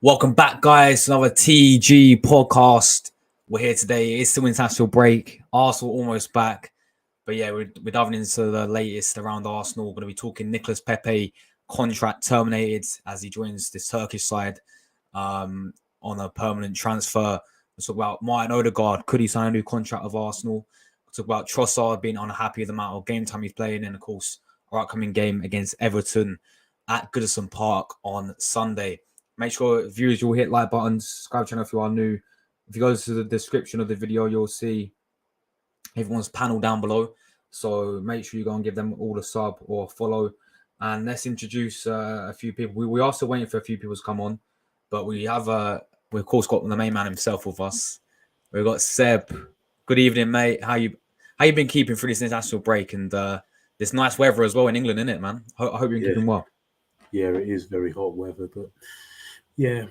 Welcome back, guys, to another TG podcast. We're here today. It's still international break. Arsenal almost back. But yeah, we're diving into the latest around Arsenal. We're going to be talking Nicolas Pepe contract terminated as he joins this Turkish side on a permanent transfer. We'll talk about Martin Odegaard. Could he sign a new contract with Arsenal? We'll talk about Trossard being unhappy with the amount of game time he's playing. And of course, our upcoming game against Everton at Goodison Park on Sunday. Make sure, viewers, you'll hit like buttons, subscribe channel if you are new. If you go to the description of the video, you'll see everyone's panel down below. So make sure you go and give them all a sub or follow. And let's introduce a few people. We are still waiting for a few people to come on. But we have, we of course, got the main man himself with us. We've got Seb. Good evening, mate. How you been keeping through this international break and this nice weather as well in England, isn't it, man? I hope you're keeping well. Yeah, it is very hot weather, but yeah,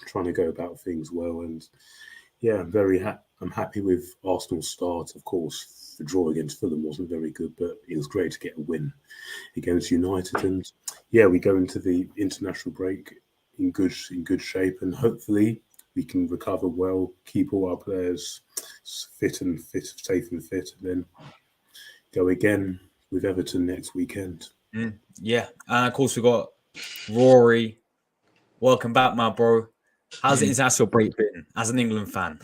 trying to go about things well. And yeah, I'm happy with Arsenal's start. Of course, the draw against Fulham wasn't very good, but it was great to get a win against United. And yeah, we go into the international break in good shape, and hopefully we can recover well, keep all our players safe and fit, and then go again with Everton next weekend. Yeah, and of course we've got RORY. Welcome back, my bro. How's the international break been as an England fan?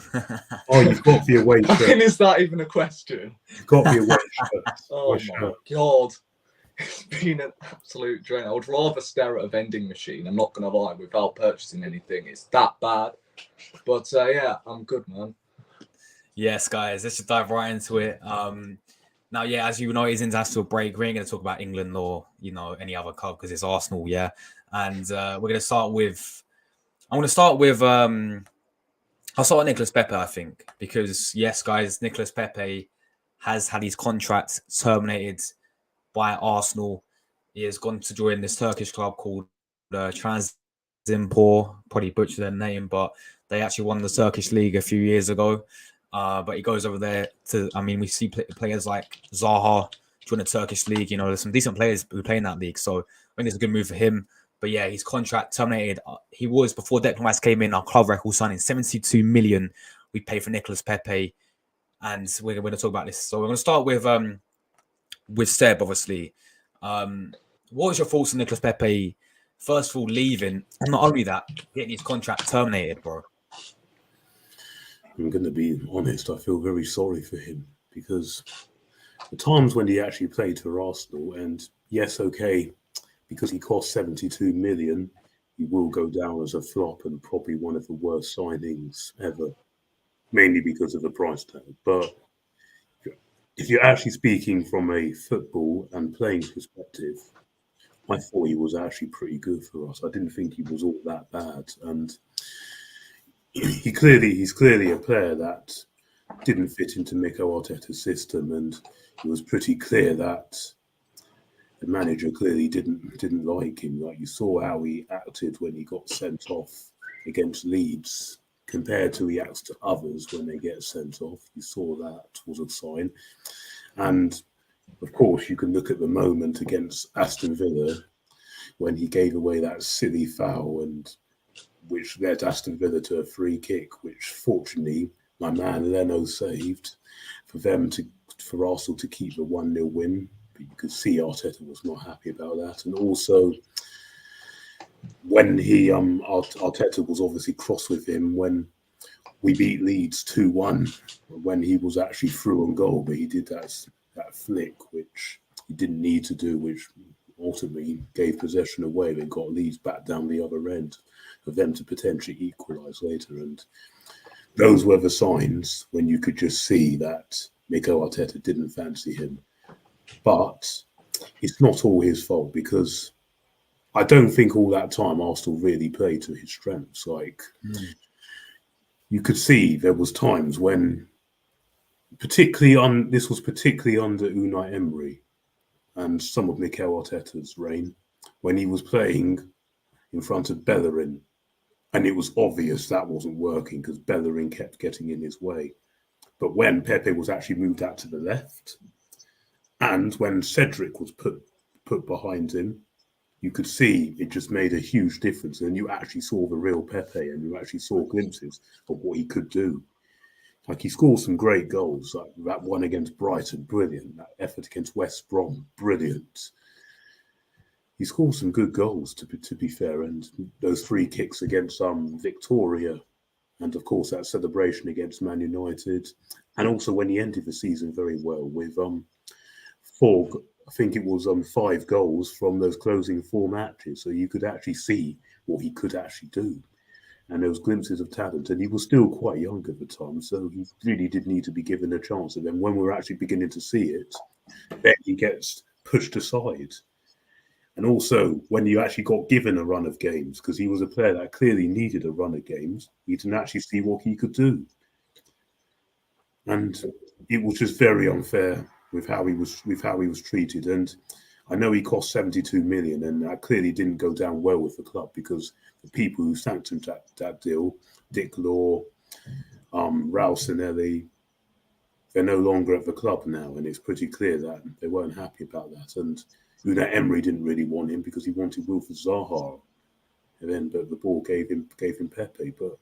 Oh, you've got the away shirt. Is that even a question? You've got the away shirt. Oh my God. It's been an absolute drain. I would rather stare at a vending machine, I'm not going to lie, without purchasing anything. It's that bad. But yeah, I'm good, man. Yes, guys, let's just dive right into it. Now, yeah, as you know, it's international break. We ain't going to talk about England or, any other club because it's Arsenal, yeah. And we're going to start with... I'll start with Nicolas Pepe, I think, because, yes, guys, Nicolas Pepe has had his contract terminated by Arsenal. He has gone to join this Turkish club called Trabzonspor. Probably butchered their name, but they actually won the Turkish league a few years ago. But he goes over there we see players like Zaha join the Turkish league. There's some decent players who play in that league. So I think it's a good move for him. But yeah, his contract terminated. He was, before Declan Rice came in, our club record signing 72 million we paid for Nicolas Pepe. And we're going to talk about this. So we're going to start with Seb, obviously. What was your thoughts on Nicolas Pepe, first of all, leaving? And not only that, getting his contract terminated, bro. I'm going to be honest, I feel very sorry for him because the times when he actually played for Arsenal, and yes, okay, because he cost 72 million, he will go down as a flop and probably one of the worst signings ever, mainly because of the price tag. But if you're actually speaking from a football and playing perspective, I thought he was actually pretty good for us. I didn't think he was all that bad. And he's clearly a player that didn't fit into Mikel Arteta's system, and it was pretty clear that the manager clearly didn't like him. Like, you saw how he acted when he got sent off against Leeds compared to he acts to others when they get sent off. You saw that was a sign. And of course, you can look at the moment against Aston Villa when he gave away that silly foul, and which led Aston Villa to a free kick, which fortunately my man Leno saved for Arsenal to keep the 1-0 win. But you could see Arteta was not happy about that. And also, when Arteta was obviously cross with him when we beat Leeds 2-1, when he was actually through on goal, but he did that flick, which he didn't need to do, which ultimately gave possession away and got Leeds back down the other end for them to potentially equalise later. And those were the signs when you could just see that Mikel Arteta didn't fancy him. But it's not all his fault, because I don't think all that time Arsenal really played to his strengths. You could see there was times when, this was particularly under Unai Emery and some of Mikel Arteta's reign, when he was playing in front of Bellerin, and it was obvious that wasn't working because Bellerin kept getting in his way. But when Pepe was actually moved out to the left, and when Cedric was put behind him, you could see it just made a huge difference. And you actually saw the real Pepe, and you actually saw glimpses of what he could do. Like, he scored some great goals, like that one against Brighton, brilliant. That effort against West Brom, brilliant. He scored some good goals, to be fair, and those free kicks against Victoria, and of course that celebration against Man United, and also when he ended the season very well with I think it was 5 goals from those closing 4 matches. So you could actually see what he could actually do. And there was glimpses of talent, and he was still quite young at the time, so he really did need to be given a chance. And then when we're actually beginning to see it, then he gets pushed aside. And also, when you actually got given a run of games, because he was a player that clearly needed a run of games, you didn't actually see what he could do. And it was just very unfair with how he was treated. And I know he cost 72 million, and that clearly didn't go down well with the club, because the people who sanctioned that deal, Dick Law, Ralstonelli, they're no longer at the club now, and it's pretty clear that they weren't happy about that. And Unai Emery didn't really want him because he wanted Wilfried Zaha, and then the board gave him Pepe. But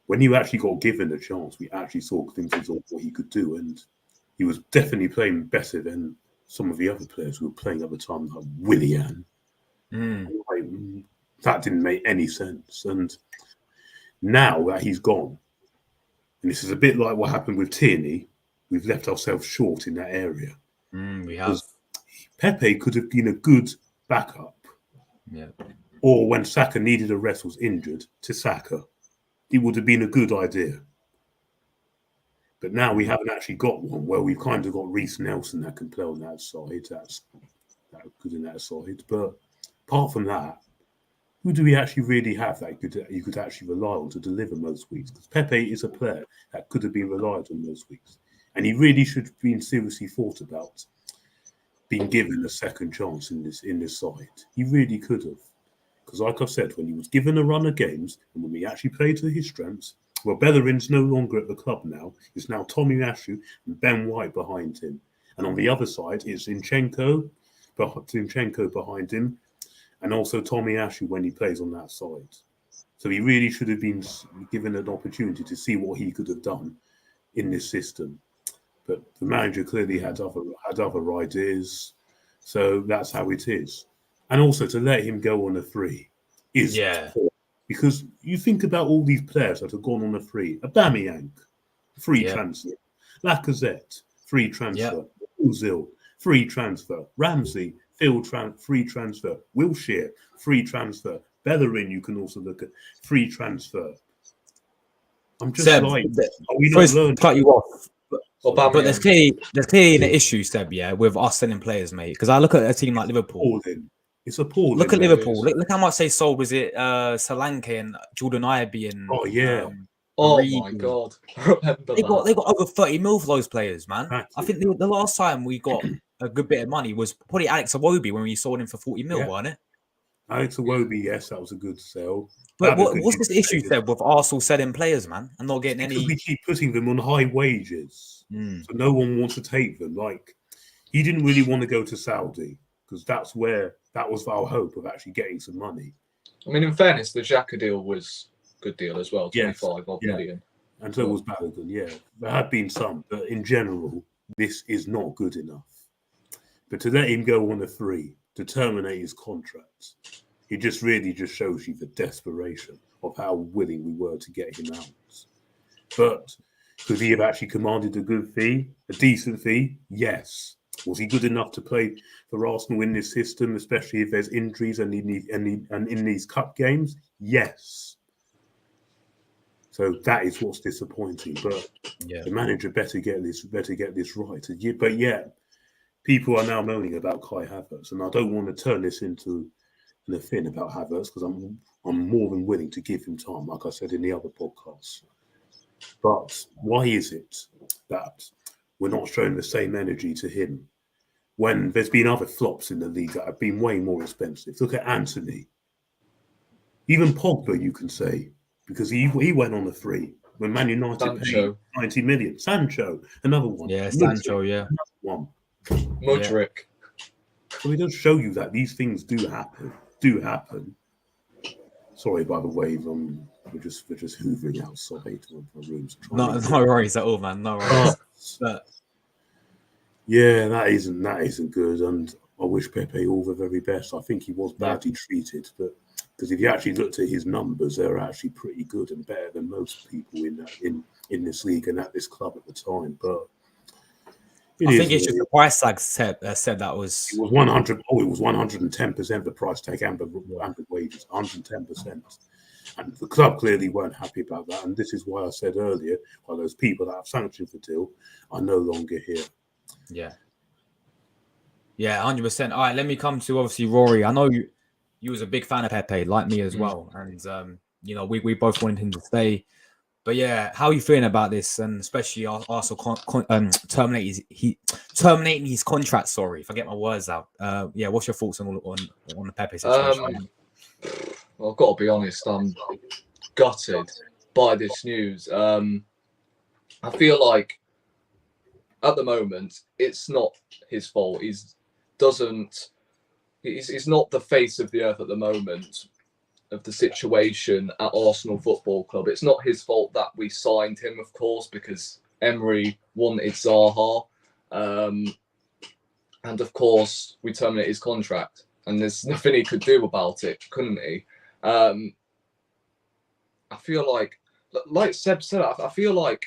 when you actually got given a chance, we actually saw glimpses of what he could do, and he was definitely playing better than some of the other players who were playing at the time, like Willian. That didn't make any sense. And now that he's gone, and this is a bit like what happened with Tierney, we've left ourselves short in that area. We have. Pepe could have been a good backup. Yeah. Or when Saka needed a rest, was injured, to Saka. It would have been a good idea. But now we haven't actually got one. Well, we've kind of got Reece Nelson that can play on that side. That's good in that side. But apart from that, who do we actually really have that you could actually rely on to deliver most weeks? Because Pepe is a player that could have been relied on most weeks. And he really should have been seriously thought about being given a second chance in this side. He really could have. Because like I've said, when he was given a run of games, and when we actually played to his strengths, well, Bellerin's no longer at the club now. It's now Tommy Ashu and Ben White behind him. And on the other side, it's Zinchenko behind him, and also Tommy Ashu when he plays on that side. So he really should have been given an opportunity to see what he could have done in this system. But the manager clearly had other ideas. So that's how it is. And also to let him go on a free is poor. Because you think about all these players that have gone on a free. Aubameyang, free transfer. Lacazette, free transfer. Ozil, free transfer. Ramsey, free transfer. Wilshere, free transfer. Bellerin, you can also look at free transfer. I'm just Seb, like, are we not learning? Cut you off. But there's clearly an issue, Seb, with us selling players, mate. Because I look at a team like Liverpool. It's appalling. Look at Liverpool. Look how much they sold. Was it Solanke and Jordan Ibe and my God. They got over 30 mil for those players, man. Exactly. I think the last time we got a good bit of money was probably Alex Iwobi when we sold him for 40 mil, wasn't it? Alex Iwobi, yes, that was a good sell. But what's this issue, Seb, with Arsenal selling players, man, and not getting any? We keep putting them on high wages, so no one wants to take them. Like, he didn't really want to go to Saudi because that was our hope of actually getting some money. I mean, in fairness, the Xhaka deal was a good deal as well, 25 million. And so was Balogun, yeah. There have been some, but in general, this is not good enough. But to let him go on a free, to terminate his contract, it just really shows you the desperation of how willing we were to get him out. But could he have actually commanded a good fee, a decent fee? Yes. Was he good enough to play for Arsenal in this system, especially if there's injuries and in these cup games? Yes. So that is what's disappointing. But the manager better get this right. But people are now moaning about Kai Havertz, and I don't want to turn this into an affair about Havertz because I'm more than willing to give him time, like I said in the other podcasts. But why is it that we're not showing the same energy to him when there's been other flops in the league that have been way more expensive? Look at Anthony. Even Pogba, you can say, because he went on a free when Man United paid 90 million. Sancho, another one. Yeah, Sancho, another one. Mudryk. So it does show you that these things do happen. Sorry, by the way, we're just hoovering outside of our rooms. No worries at all, man. No worries. But yeah, that isn't good, and I wish Pepe all the very best. I think he was badly treated, but because if you actually looked at his numbers, they're actually pretty good and better than most people in this league and at this club at the time. But I think it's just the price tag said that was. It was 100. Oh, it was 110% the price tag and the wages, 110%. And the club clearly weren't happy about that. And this is why I said earlier, why those people that have sanctioned the deal are no longer here. Yeah. Yeah, 100%. All right, let me come to obviously Rory. I know you was a big fan of Pepe, like me as well. And, we both wanted him to stay. But yeah, how are you feeling about this? And especially Arsenal terminating his contract. Sorry, if I get my words out. What's your thoughts on the Pepe situation? Well, I've got to be honest. I'm gutted by this news. I feel like at the moment it's not his fault. He's not the face of the earth at the moment of the situation at Arsenal Football Club. It's not his fault that we signed him, of course, because Emery wanted Zaha. And of course, we terminated his contract. And there's nothing he could do about it, couldn't he? I feel like Seb said, I feel like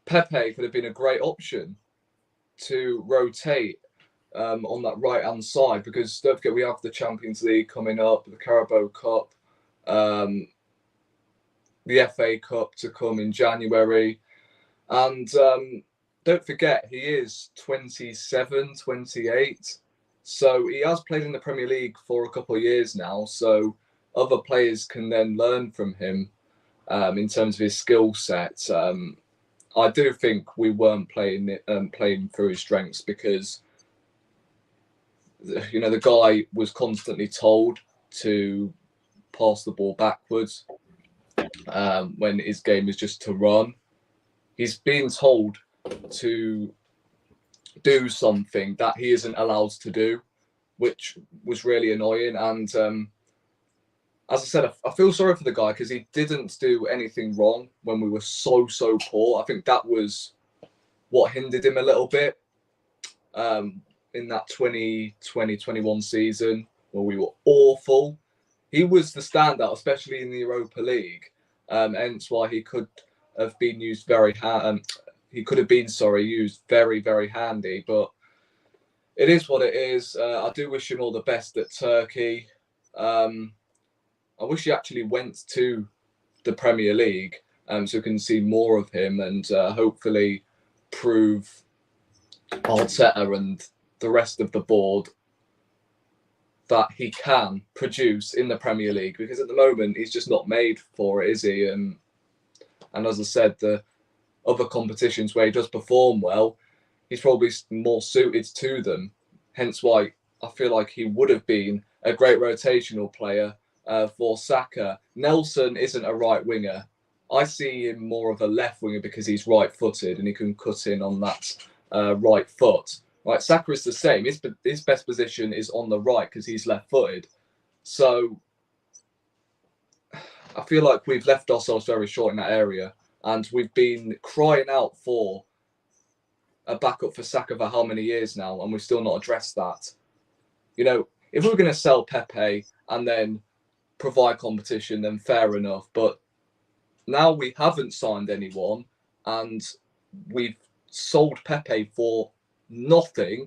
Pepe could have been a great option to rotate on that right-hand side, because don't forget we have the Champions League coming up, the Carabao Cup, the FA Cup to come in January. And don't forget, he is 27, 28. So he has played in the Premier League for a couple of years now. So other players can then learn from him in terms of his skill set. I do think we weren't playing through his strengths, because the guy was constantly told to pass the ball backwards when his game is just to run. He's being told to do something that he isn't allowed to do, which was really annoying. And as I said, I feel sorry for the guy, because he didn't do anything wrong when we were so poor. I think that was what hindered him a little bit in that 2020-21 season, where we were awful. He was the standout, especially in the Europa League. Hence why he could have been used used very, very handy. But it is what it is. I do wish him all the best at Turkey. I wish he actually went to the Premier League so we can see more of him and hopefully prove Arteta and the rest of the board that he can produce in the Premier League, because at the moment he's just not made for it, is he? And as I said, the other competitions where he does perform well, he's probably more suited to them. Hence why I feel like he would have been a great rotational player for Saka. Nelson isn't a right winger. I see him more of a left winger because he's right-footed and he can cut in on that right foot. Right, Saka is the same. His best position is on the right because he's left-footed. So I feel like we've left ourselves very short in that area, and we've been crying out for a backup for Saka for how many years now, and we've still not addressed that. If we were going to sell Pepe and then provide competition, then fair enough. But now we haven't signed anyone, and we've sold Pepe for nothing.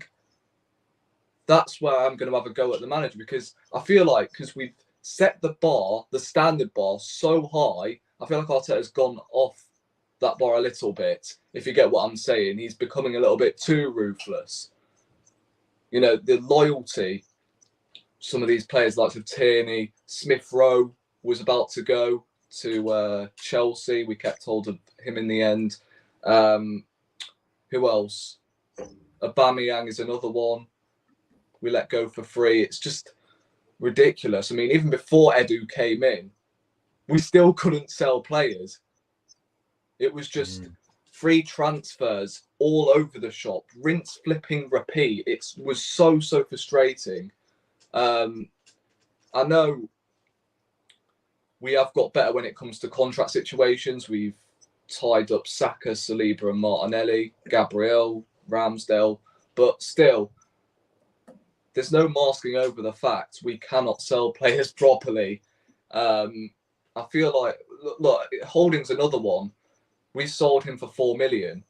That's where I'm going to have a go at the manager, because I feel like, because we've set the standard bar so high, I feel like Arteta's gone off that bar a little bit, if you get what I'm saying. He's becoming a little bit too ruthless. The loyalty, some of these players like Tierney, Smith Rowe was about to go to Chelsea. We kept hold of him in the end. Who else? Aubameyang is another one we let go for free. It's just ridiculous. I mean, even before Edu came in, we still couldn't sell players. It was just free transfers all over the shop, rinse, flipping, repeat. It was so frustrating. I know we have got better when it comes to contract situations. We've tied up Saka, Saliba and Martinelli, Gabriel, Ramsdale, but still, there's no masking over the fact we cannot sell players properly. I feel like, look, Holding's another one. We sold him for 4 million,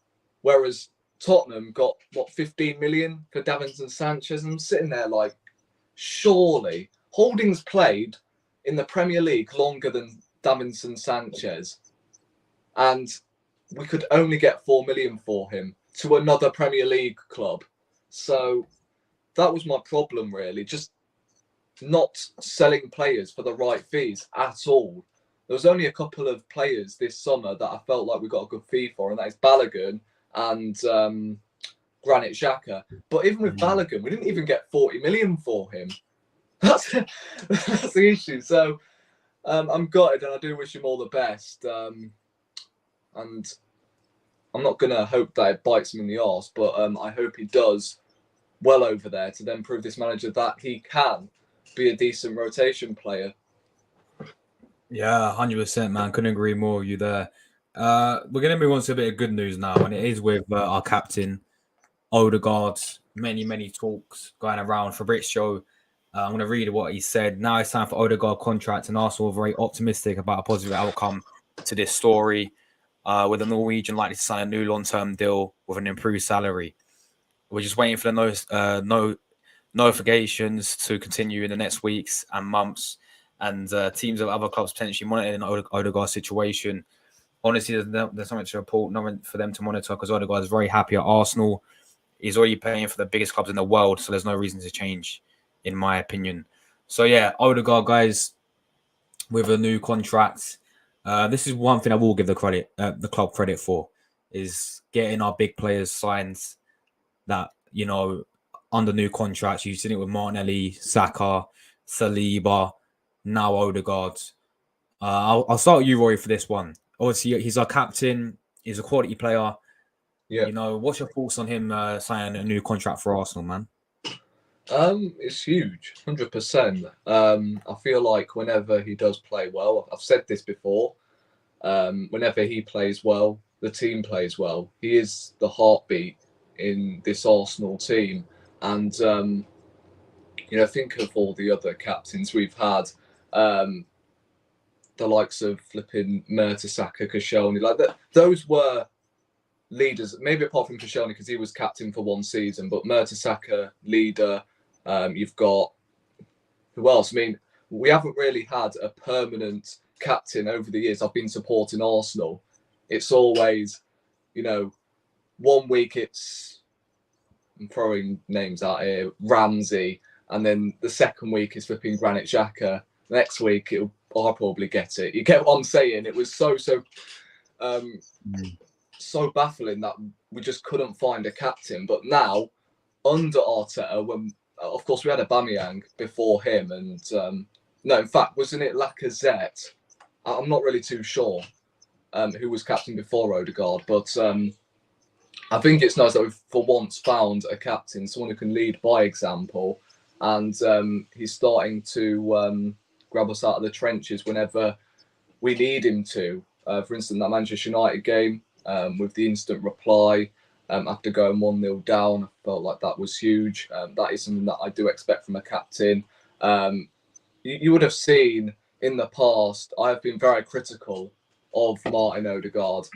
whereas Tottenham got, 15 million for Davinson Sanchez? And I'm sitting there like, surely Holding's played in the Premier League longer than Davinson Sanchez, and we could only get 4 million for him to another Premier League club. So that was my problem, really. Just not selling players for the right fees at all. There was only a couple of players this summer that I felt like we got a good fee for, and that is Balogun and Granit Xhaka. But even with Balogun, we didn't even get 40 million for him. That's the issue. So I'm gutted, and I do wish him all the best. And I'm not going to hope that it bites him in the arse, but I hope he does well over there to then prove this manager that he can be a decent rotation player. Yeah, 100%, man. Couldn't agree more with you there. We're going to move on to a bit of good news now, and it is with our captain, Odegaard. Many talks going around. Fabrizio, I'm going to read what he said. Now it's time for Odegaard contract, and Arsenal are very optimistic about a positive outcome to this story, with the Norwegian likely to sign a new long-term deal with an improved salary. We're just waiting for the notifications to continue in the next weeks and months, and teams of other clubs potentially monitoring Odegaard's situation. Honestly, there's something to report, nothing for them to monitor, because Odegaard is very happy at Arsenal. He's already playing for the biggest clubs in the world, so there's no reason to change, in my opinion. So yeah, Odegaard, guys, with a new contract. This is one thing I will give the club credit for, is getting our big players signed that, you know, under new contracts. You've seen it with Martinelli, Saka, Saliba, now Odegaard. I'll start with you, Rory, for this one. Obviously, he's our captain. He's a quality player. Yeah. You know, what's your thoughts on him signing a new contract for Arsenal, man? It's huge, 100%. I feel like whenever he does play well, I've said this before, whenever he plays well, the team plays well. He is the heartbeat in this Arsenal team. And, you know, think of all the other captains we've had, the likes of flipping Mertesacker, Koscielny, like that. Those were leaders, maybe apart from Koscielny because he was captain for one season, but Mertesacker, leader. You've got, who else? I mean, we haven't really had a permanent captain over the years. I've been supporting Arsenal. It's always, you know, one week it's, I'm throwing names out here, Ramsey, and then the second week is flipping Granit Xhaka. Next week I'll probably get it. You get what I'm saying? It was so baffling that we just couldn't find a captain. But now, under Arteta, when of course we had Aubameyang before him, and no, in fact, wasn't it Lacazette? I'm not really too sure who was captain before Odegaard, but I think it's nice that we've for once found a captain, someone who can lead by example, and he's starting to grab us out of the trenches whenever we need him to. For instance, that Manchester United game with the instant reply after going 1-0 down, I felt like that was huge. That is something that I do expect from a captain. You would have seen in the past, I have been very critical of Martin Odegaard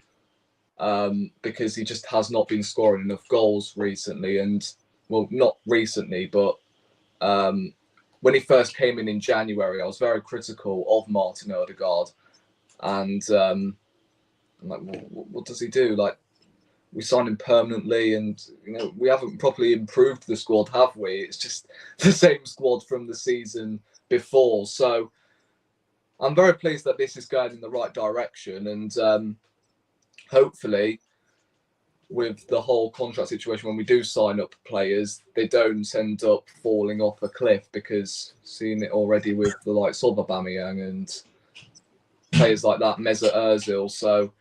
because he just has not been scoring enough goals recently. And, well, not recently, but when he first came in January, I was very critical of Martin Odegaard. And I'm like, what does he do? Like, we signed him permanently, and you know we haven't properly improved the squad, have we? It's just the same squad from the season before. So I'm very pleased that this is going in the right direction, and hopefully, with the whole contract situation, when we do sign up players, they don't end up falling off a cliff, because seeing it already with the likes of Aubameyang and players like that, Mesut Ozil. So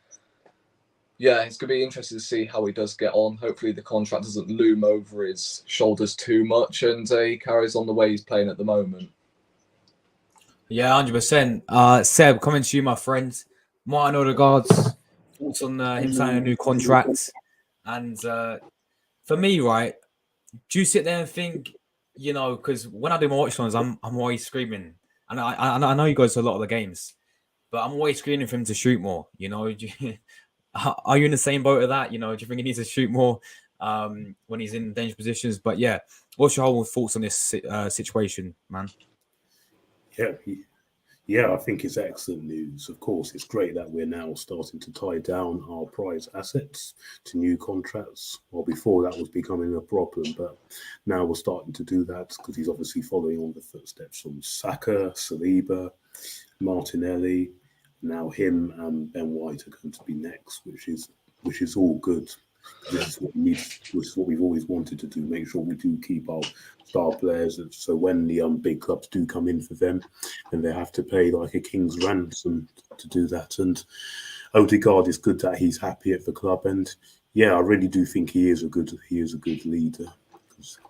Yeah, it's going to be interesting to see how he does get on. Hopefully the contract doesn't loom over his shoulders too much and he carries on the way he's playing at the moment. Yeah, 100%. Seb, coming to you, my friend. Martin Odegaard's thoughts on him signing a new contract. And for me, right, do you sit there and think, because when I do my watch ones, I'm always screaming. And I know he goes to a lot of the games, but I'm always screaming for him to shoot more. Are you in the same boat of that? Do you think he needs to shoot more when he's in dangerous positions? But yeah, what's your whole thoughts on this situation, man? Yeah, I think it's excellent news. Of course, it's great that we're now starting to tie down our prize assets to new contracts. Well, before that was becoming a problem, but now we're starting to do that because he's obviously following on the footsteps from Saka, Saliba, Martinelli. Now him and Ben White are going to be next, which is all good. This is what we need. This is what we've always wanted to do. Make sure we do keep our star players. So when the big clubs do come in for them, and they have to pay like a king's ransom to do that. And Odegaard is good that he's happy at the club. And yeah, I really do think he is a good leader.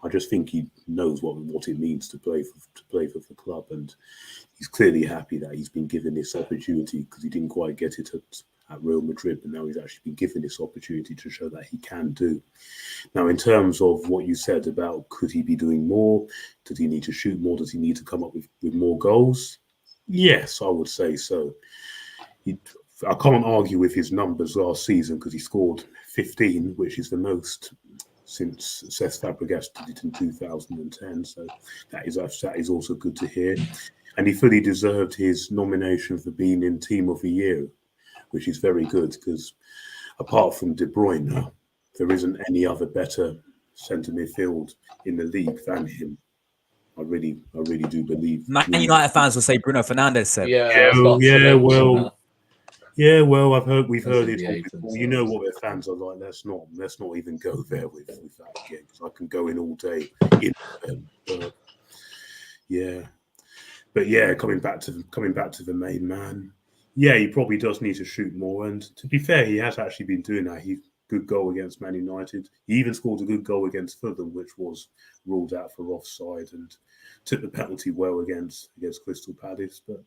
I just think he knows what it means to play for the club, and he's clearly happy that he's been given this opportunity because he didn't quite get it at Real Madrid, but now he's actually been given this opportunity to show that he can do. Now, in terms of what you said about could he be doing more? Does he need to shoot more? Does he need to come up with more goals? Yes, I would say so. I can't argue with his numbers last season because he scored 15, which is the most since Cesc Fabregas did it in 2010. So that is also good to hear. And he fully deserved his nomination for being in Team of the Year, which is very good because apart from De Bruyne, there isn't any other better centre midfield in the league than him. I really do believe. Man United fans will say Bruno Fernandes said. We've heard it before. You know what their fans are like. Let's not even go there with that again because I can go in all day in them. But coming back to the main man. Yeah, he probably does need to shoot more. And to be fair, he has actually been doing that. He good goal against Man United. He even scored a good goal against Fulham, which was ruled out for offside, and took the penalty well against Crystal Palace. But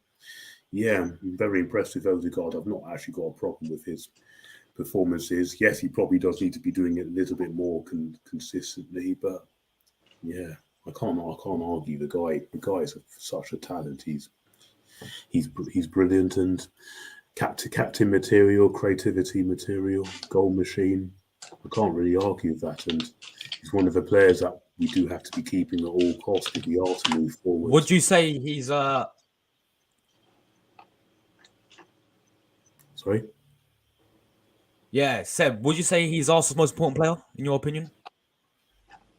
yeah, I'm very impressed with Odegaard. I've not actually got a problem with his performances. Yes, he probably does need to be doing it a little bit more consistently. But yeah, I can't argue the guy. The guy is such a talent. He's brilliant and captain material, creativity material, goal machine. I can't really argue with that. And he's one of the players that we do have to be keeping at all costs if we are to move forward. Would you say he's Sorry? Yeah, Seb, would you say he's Arsenal's most important player, in your opinion?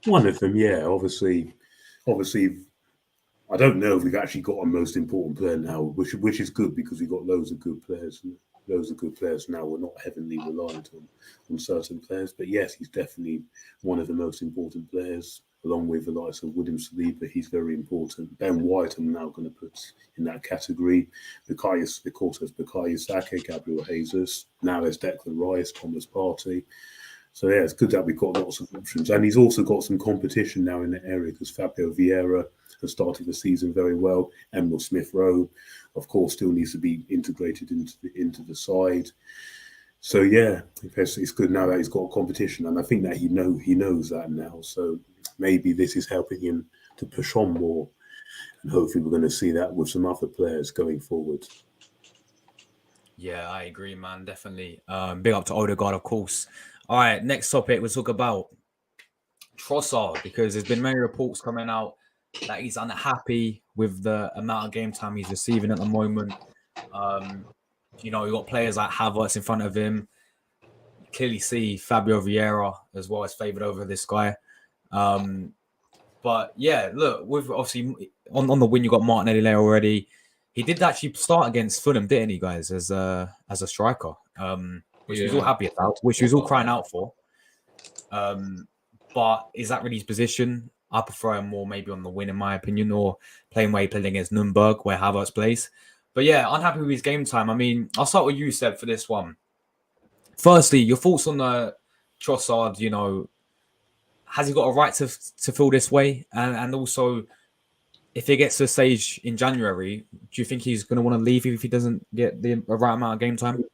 One of them, yeah. Obviously, I don't know if we've actually got a most important player now, which is good because we've got loads of good players. Now. We're not heavily reliant on certain players. But yes, he's definitely one of the most important players, along with the likes of William Saliba. He's very important. Ben White, I'm now going to put in that category. Of course, there's Bukayo Saka, Gabriel Jesus. Now there's Declan Rice, Thomas Partey. So yeah, it's good that we've got lots of options. And he's also got some competition now in the area because Fabio Vieira has started the season very well. Emil Smith-Rowe, of course, still needs to be integrated into the side. So yeah, it's good now that he's got competition, and I think that he knows that now. So maybe this is helping him to push on more, and hopefully we're going to see that with some other players going forward. Yeah, I agree, man. Definitely. Big up to Odegaard, of course. All right, next topic, we'll talk about Trossard because there's been many reports coming out that he's unhappy with the amount of game time he's receiving at the moment. You got players like Havertz in front of him. You clearly see Fabio Vieira as well as favoured over this guy. But yeah, look, with obviously on the win, you got Martinelli there already. He did actually start against Fulham, didn't he, guys, as a striker, which he was all happy about, which he was all crying out for. But is that really his position? I prefer him more maybe on the wing, in my opinion, or playing where he played against Nürnberg, where Havertz plays. But yeah, unhappy with his game time. I mean, I'll start with you, Seb, for this one. Firstly, your thoughts on Trossard? You know, has he got a right to feel this way? And also, if he gets to a stage in January, do you think he's going to want to leave if he doesn't get the right amount of game time?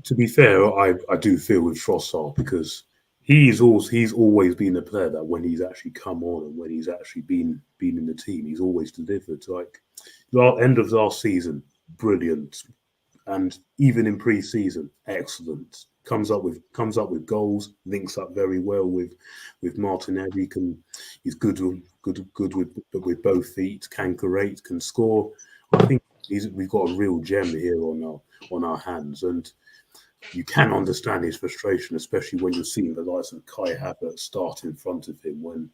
To be fair, I do feel with Trossard because he's always been a player that when he's actually come on and when he's actually been in the team, he's always delivered. Like end of last season, brilliant, and even in pre-season, excellent. Comes up with goals, links up very well with Martinelli. He's good with both feet, can create, can score. I think we've got a real gem here on our hands, and you can understand his frustration, especially when you're seeing the likes of Kai Havertz start in front of him when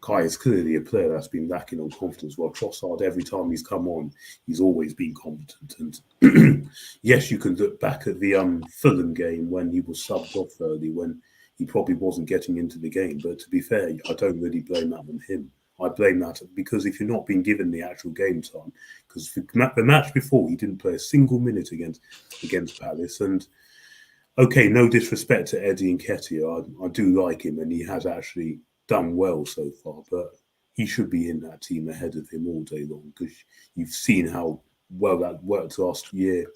Kai is clearly a player that's been lacking on confidence. While Trossard, every time he's come on, he's always been competent. And yes, you can look back at the Fulham game when he was subbed off early, when he probably wasn't getting into the game. But to be fair, I don't really blame that on him. I blame that because if you're not being given the actual game time, because the match before he didn't play a single minute against Palace, and okay, no disrespect to Eddie Nketiah, I do like him, and he has actually done well so far, but he should be in that team ahead of him all day long because you've seen how well that worked last year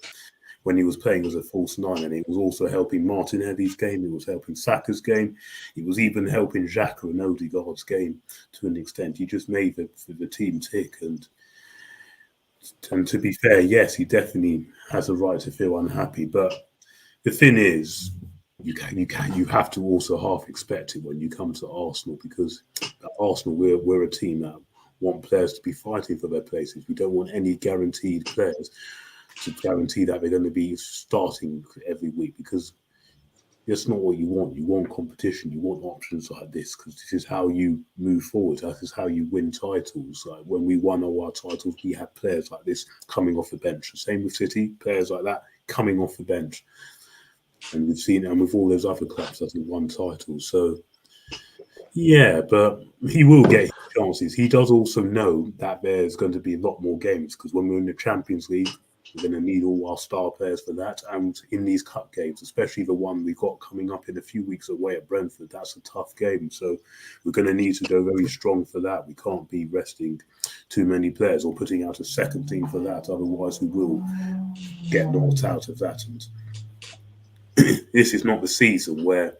when he was playing as a false nine, and it was also helping Martinelli's game, it was helping Saka's game, it was even helping Xhaka and Odegaard's game to an extent. He just made the team tick, and to be fair, yes, he definitely has a right to feel unhappy, but the thing is, you have to also half expect it when you come to Arsenal, because at Arsenal we're a team that want players to be fighting for their places. We don't want any guaranteed players to guarantee that they're going to be starting every week, because that's not what you want. You want competition. You want options like this, because this is how you move forward. This is how you win titles. Like when we won all our titles, we had players like this coming off the bench. The same with City, players like that coming off the bench. And we've seen it, and with all those other clubs that have won titles. So, yeah, but he will get his chances. He does also know that there's going to be a lot more games, because when we're in the Champions League, we're going to need all our star players for that. And in these cup games, especially the one we've got coming up in a few weeks away at Brentford, that's a tough game. So we're going to need to go very strong for that. We can't be resting too many players or putting out a second team for that. Otherwise, we will get knocked out of that. And this is not the season where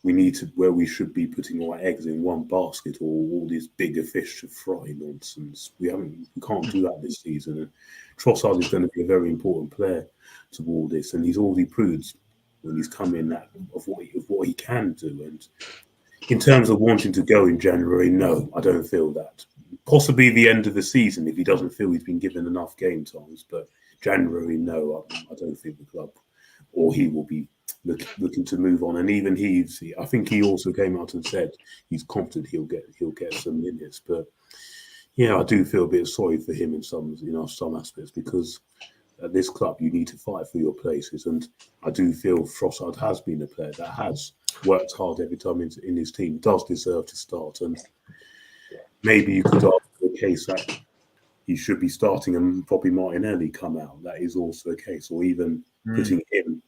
we should be putting our eggs in one basket or all these bigger fish to fry nonsense. We can't do that this season. And Trossard is going to be a very important player to all this, and he's already proved when he's come in that of what he can do. And in terms of wanting to go in January, no, I don't feel that. Possibly the end of the season if he doesn't feel he's been given enough game times, but January, no, I don't think the club or he will be looking to move on. And even I think he also came out and said he's confident he'll get some minutes. But yeah, I do feel a bit sorry for him in some aspects, because at this club you need to fight for your places. And I do feel Trossard has been a player that has worked hard every time in his team, does deserve to start. And maybe you could argue the case that he should be starting and probably Martinelli come out. That is also a case, or even putting him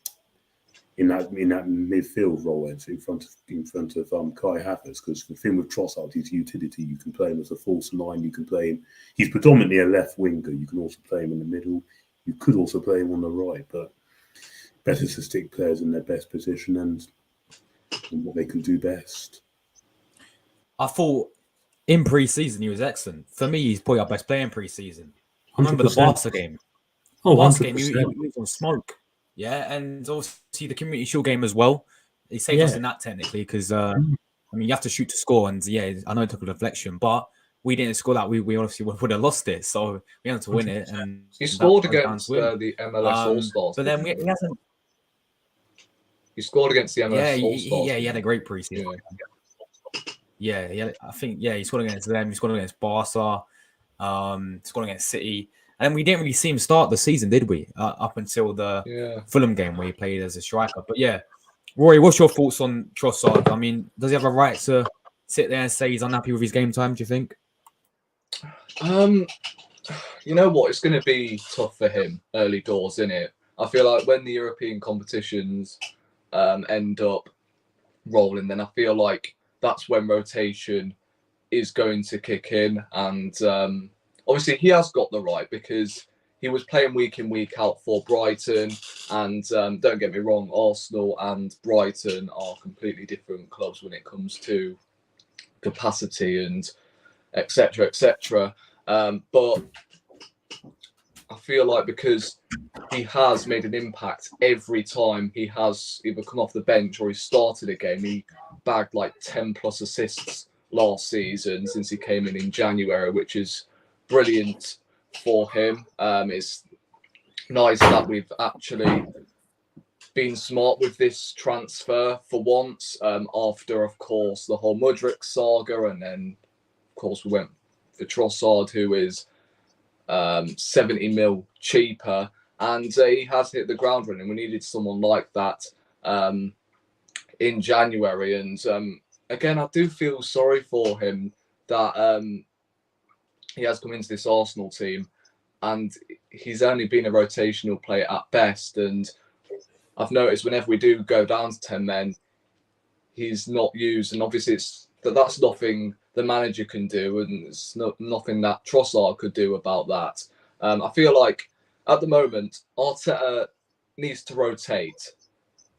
in that midfield role in front of Kai Havertz, because the thing with Trossard, his utility, you can play him as a false nine, you can play him. He's predominantly a left winger. You can also play him in the middle. You could also play him on the right, but better to stick players in their best position and what they can do best. I thought in pre-season he was excellent. For me, he's probably our best player in pre-season. I remember the Barca game. Oh, Barca game, he was on smoke. Yeah, and also the Community Shield game as well. He saved us in that technically, because you have to shoot to score, and I know it took a deflection, but we didn't score that. We obviously would have lost it, so we had to win it. And he scored against the MLS All-Stars, but then he hasn't. He scored against the MLS All-Stars. He had a great preseason. Yeah, he scored against them. He scored against Barca. Scored against City. And we didn't really see him start the season, did we? Up until the Fulham game where he played as a striker. But yeah, Rory, what's your thoughts on Trossard? I mean, does he have a right to sit there and say he's unhappy with his game time, do you think? You know what? It's going to be tough for him early doors, isn't it? I feel like when the European competitions end up rolling, then I feel like that's when rotation is going to kick in. And obviously he has got the right, because he was playing week in, week out for Brighton. And don't get me wrong, Arsenal and Brighton are completely different clubs when it comes to capacity and etc. etc. But I feel like because he has made an impact every time he has either come off the bench or he started a game, he bagged like 10 plus assists last season since he came in January, which is brilliant for him. It's nice that we've actually been smart with this transfer for once, after, of course, the whole Mudryk saga. And then, of course, we went for Trossard, who is 70 mil cheaper. And he has hit the ground running. We needed someone like that in January. And again, I do feel sorry for him that he has come into this Arsenal team and he's only been a rotational player at best. And I've noticed whenever we do go down to 10 men, he's not used. And obviously that's nothing the manager can do, and it's nothing that Trossard could do about that. I feel like at the moment, Arteta needs to rotate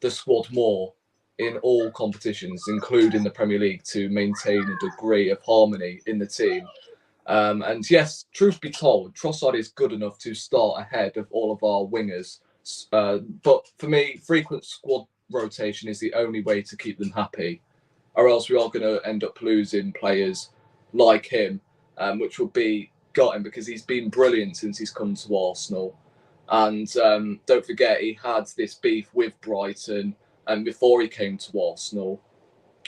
the squad more in all competitions, including the Premier League, to maintain a degree of harmony in the team. And yes, truth be told, Trossard is good enough to start ahead of all of our wingers. But for me, frequent squad rotation is the only way to keep them happy, or else we are going to end up losing players like him, which will be gutting, because he's been brilliant since he's come to Arsenal. And don't forget, he had this beef with Brighton before he came to Arsenal.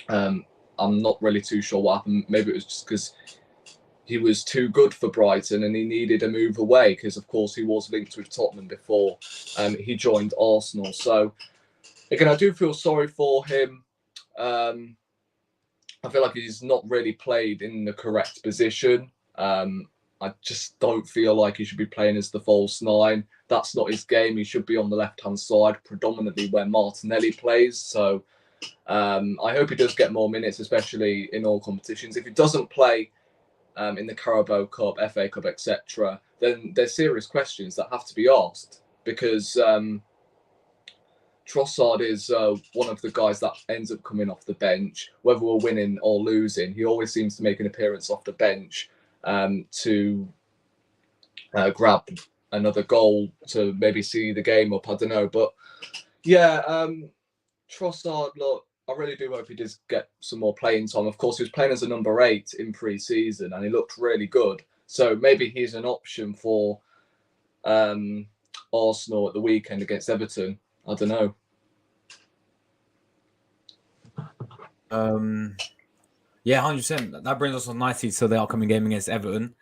I'm not really too sure what happened. Maybe it was just because he was too good for Brighton and he needed a move away, because, of course, he was linked with Tottenham before he joined Arsenal. So, again, I do feel sorry for him. I feel like he's not really played in the correct position. I just don't feel like he should be playing as the false nine. That's not his game. He should be on the left-hand side, predominantly where Martinelli plays. So I hope he does get more minutes, especially in all competitions. If he doesn't play in the Carabao Cup, FA Cup, etc., then there's serious questions that have to be asked, because Trossard is one of the guys that ends up coming off the bench, whether we're winning or losing. He always seems to make an appearance off the bench to grab another goal to maybe see the game up. I don't know. But yeah, Trossard, look, I really do hope he does get some more playing time. Of course, he was playing as a number 8 in pre-season and he looked really good. So maybe he's an option for Arsenal at the weekend against Everton. I don't know. Yeah, 100%. That brings us on nicely to the upcoming game against Everton,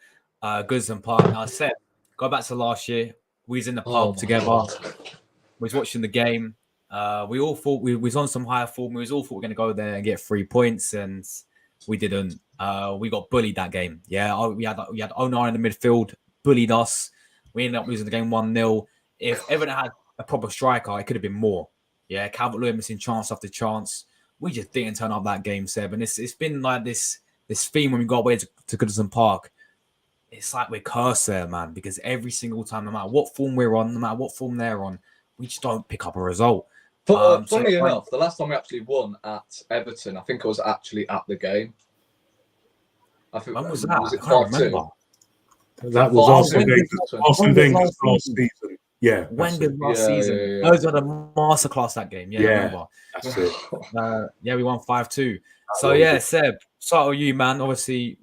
Goodison Park. Now, I said, go back to last year. We was in the pub together. We was watching the game. We all thought we was on some higher form. We was all thought we were going to go there and get 3 points, and we didn't. We got bullied that game. Yeah, we had Onar in the midfield, bullied us. We ended up losing the game 1-0. If Everton had a proper striker, it could have been more. Yeah, Calvert-Lewin missing chance after chance. We just didn't turn up that game, Seb. And it's been like this theme when we got away to Goodison Park. It's like we're cursed there, man, because every single time, no matter what form we're on, no matter what form they're on, we just don't pick up a result. But funnily enough, the last time we actually won at Everton, I think I was actually at the game. I think, when was that? Was it I can't remember. That was Arsene Wenger's last season. Yeah. When did last season? Yeah. Those are the masterclass that game. Yeah, I remember. That's it. Yeah, we won 5-2. So yeah, Seb, start with you, man. Obviously,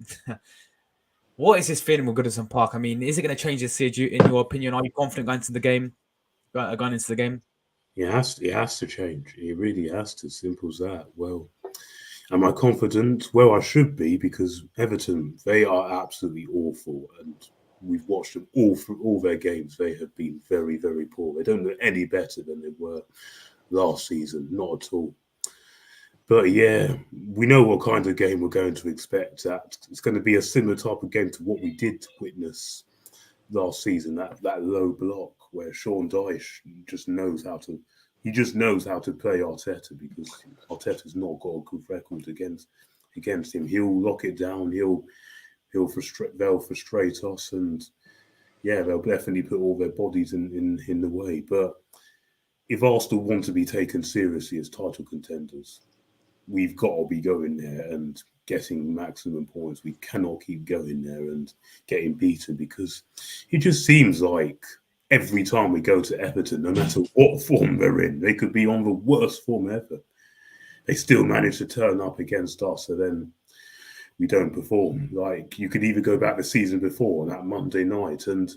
what is this feeling with Goodison Park? I mean, is it going to change this series in your opinion? Are you confident going into the game? Going into the game? It has to change. It really has to. Simple as that. Well, am I confident? Well, I should be, because Everton, they are absolutely awful, and we've watched them all through all their games. They have been very, very poor. They don't look any better than they were last season, not at all. But yeah, we know what kind of game we're going to expect. That it's going to be a similar type of game to what we did witness last season, that low block where Sean Dyche just knows how to play Arteta, because Arteta's not got a good record against him. He'll lock it down. They'll frustrate us, and yeah, they'll definitely put all their bodies in the way. But if Arsenal want to be taken seriously as title contenders, we've got to be going there and getting maximum points. We cannot keep going there and getting beaten, because it just seems like every time we go to Everton, no matter what form they're in, they could be on the worst form ever, they still manage to turn up against us, and then we don't perform. Like, you could either go back the season before, that Monday night, and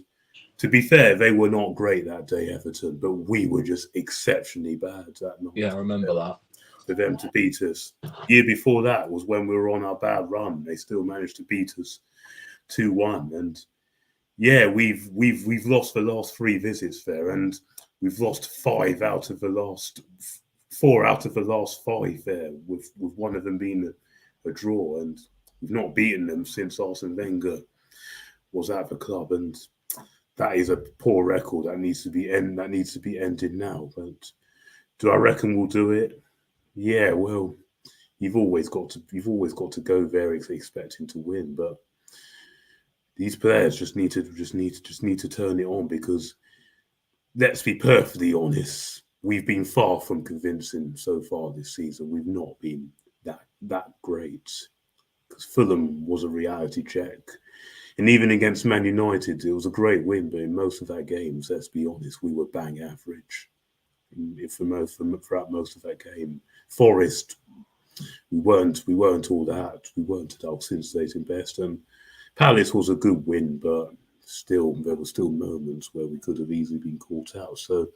to be fair, they were not great that day, Everton, but we were just exceptionally bad that night. Yeah, I remember that. For them to beat us. The year before that was when we were on our bad run. They still managed to beat us 2-1. And yeah, we've lost the last 3 visits there, and we've lost 4 out of the last 5 there, with one of them being a draw, and we've not beaten them since Arsene Wenger was at the club, and that is a poor record that needs to be ended now. But do I reckon we'll do it? Yeah, well, you've always got to go there expecting to win, but these players just need to turn it on, because let's be perfectly honest, we've been far from convincing so far this season. We've not been that great, because Fulham was a reality check, and even against Man United, it was a great win, but in most of that games, let's be honest, we were bang average. Throughout most of that game. Forest, we weren't all that. We weren't at our scintillating best. And Palace was a good win, but still, there were still moments where we could have easily been caught out. So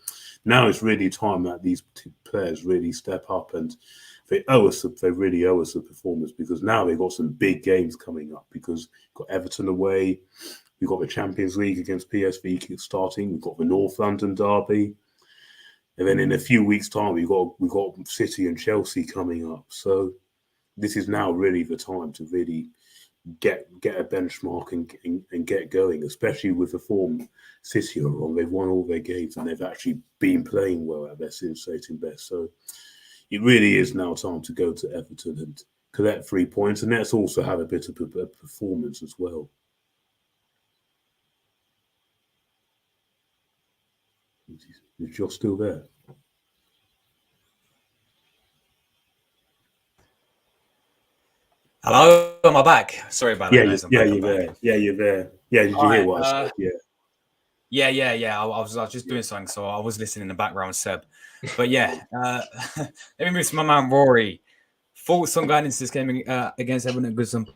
now it's really time that these players really step up, and they really owe us a performance, because now they've got some big games coming up, because we've got Everton away, we've got the Champions League against PSV starting, we've got the North London derby. And then in a few weeks' time, we've got City and Chelsea coming up. So this is now really the time to really get a benchmark and get going, especially with the form City are on. They've won all their games, and they've actually been playing well at their scintillating best. So it really is now time to go to Everton and collect 3 points. And let's also have a bit of a performance as well. If you're still there. Hello, am I back? Sorry about that, guys. You're there. Yeah, you're there. Yeah, did you hear what I said? Yeah. I was just doing something, so I was listening in the background, Seb. But yeah, let me move to my man Rory. Thoughts on going into this game against Everton at Goodison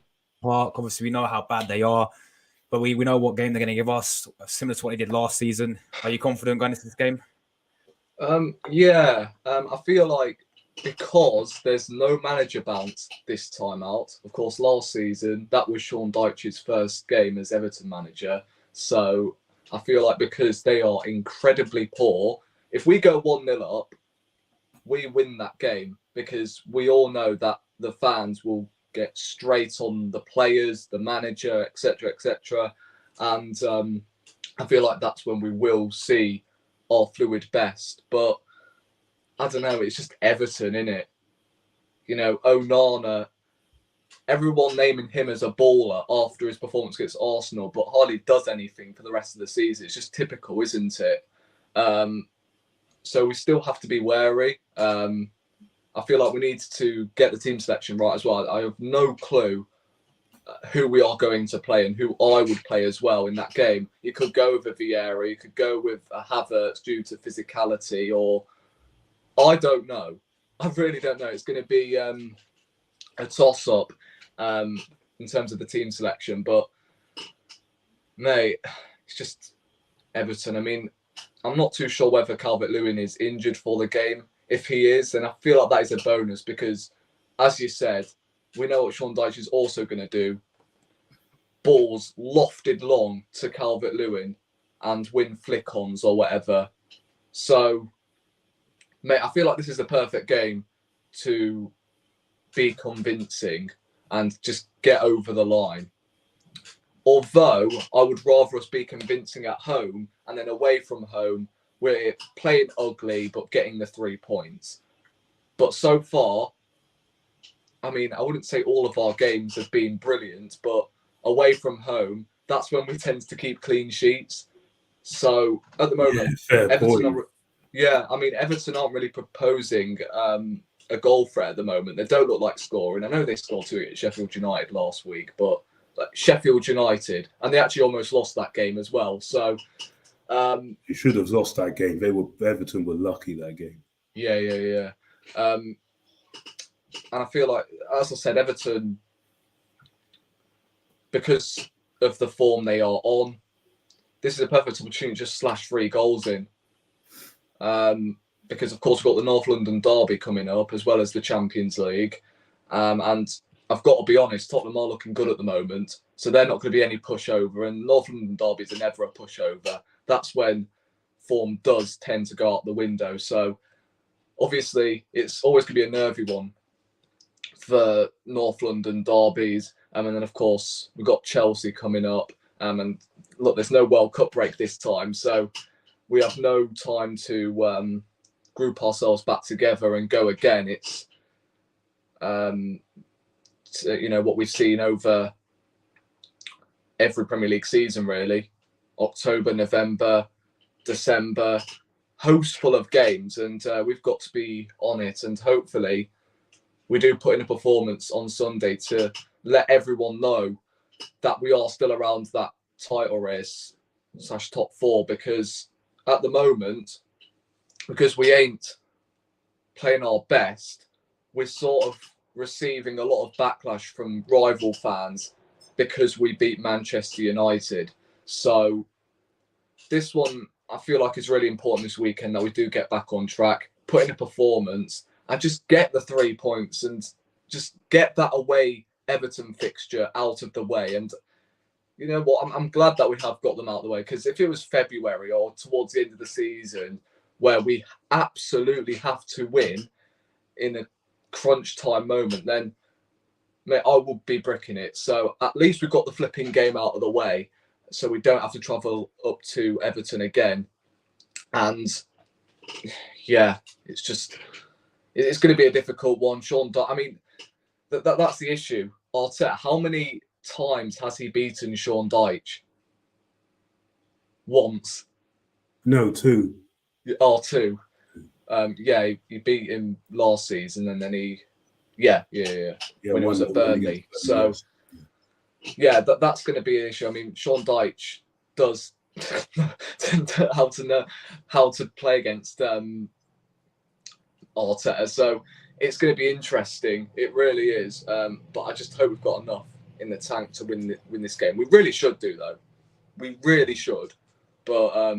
Park. Obviously, we know how bad they are, but we know what game they're going to give us, similar to what they did last season. Are you confident going into this game? I feel like, because there's no manager bounce this time out. Of course, last season, that was Sean Dyche's first game as Everton manager. So I feel like, because they are incredibly poor, if we go 1-0 up, we win that game, because we all know that the fans will get straight on the players, the manager, etc., etc. And I feel like that's when we will see our fluid best. But I don't know, it's just Everton, innit? You know, Onana, everyone naming him as a baller after his performance against Arsenal, but hardly does anything for the rest of the season. It's just typical, isn't it? So we still have to be wary. I feel like we need to get the team selection right as well. I have no clue who we are going to play and who I would play as well in that game. You could go with a Vieira, you could go with a Havertz due to physicality, or I don't know. I really don't know. It's going to be a toss-up in terms of the team selection. But, mate, it's just Everton. I mean, I'm not too sure whether Calvert-Lewin is injured for the game. If he is, then I feel like that is a bonus, because, as you said, we know what Sean Dyche is also going to do. Balls lofted long to Calvert-Lewin and win flick-ons or whatever. So, mate, I feel like this is the perfect game to be convincing and just get over the line. although I would rather us be convincing at home, and then away from home, we're playing ugly, but getting the 3 points. But so far, I mean, I wouldn't say all of our games have been brilliant, but away from home, that's when we tend to keep clean sheets. So at the moment, Everton aren't really proposing a goal threat at the moment. They don't look like scoring. I know they scored 2 at Sheffield United last week, but Sheffield United, and they actually almost lost that game as well. So you should have lost that game. Everton were lucky that game. Yeah. And I feel like, as I said, Everton, because of the form they are on, this is a perfect opportunity to just slash 3 goals in. Because, of course, we've got the North London derby coming up, as well as the Champions League. And I've got to be honest, Tottenham are looking good at the moment. So they're not going to be any pushover. And North London derbies are never a pushover. That's when form does tend to go out the window. So, obviously, it's always going to be a nervy one for North London derbies. And then, of course, we've got Chelsea coming up. And look, there's no World Cup break this time. So we have no time to group ourselves back together and go again. It's, what we've seen over every Premier League season, really. October, November, December, host full of games. And we've got to be on it. And hopefully we do put in a performance on Sunday to let everyone know that we are still around that title race / top 4, because at the moment, because we ain't playing our best, we're sort of receiving a lot of backlash from rival fans because we beat Manchester United. So this one, I feel like it's really important this weekend that we do get back on track, put in a performance and just get the 3 points and just get that away Everton fixture out of the way. And you know what? I'm glad that we have got them out of the way, because if it was February or towards the end of the season where we absolutely have to win in a crunch time moment, then mate, I would be bricking it. So at least we've got the flipping game out of the way, so we don't have to travel up to Everton again. And yeah, it's going to be a difficult one. That's the issue. Arteta, how many times has he beaten Sean Dyche? Once. No, 2. Oh, 2. He beat him last season, and then he, when he was at Burnley. So, that's going to be an issue. I mean, Sean Dyche does know how to play against Arteta. So it's going to be interesting. It really is. But I just hope we've got enough in the tank to win this game. We really should do, though. We really should. But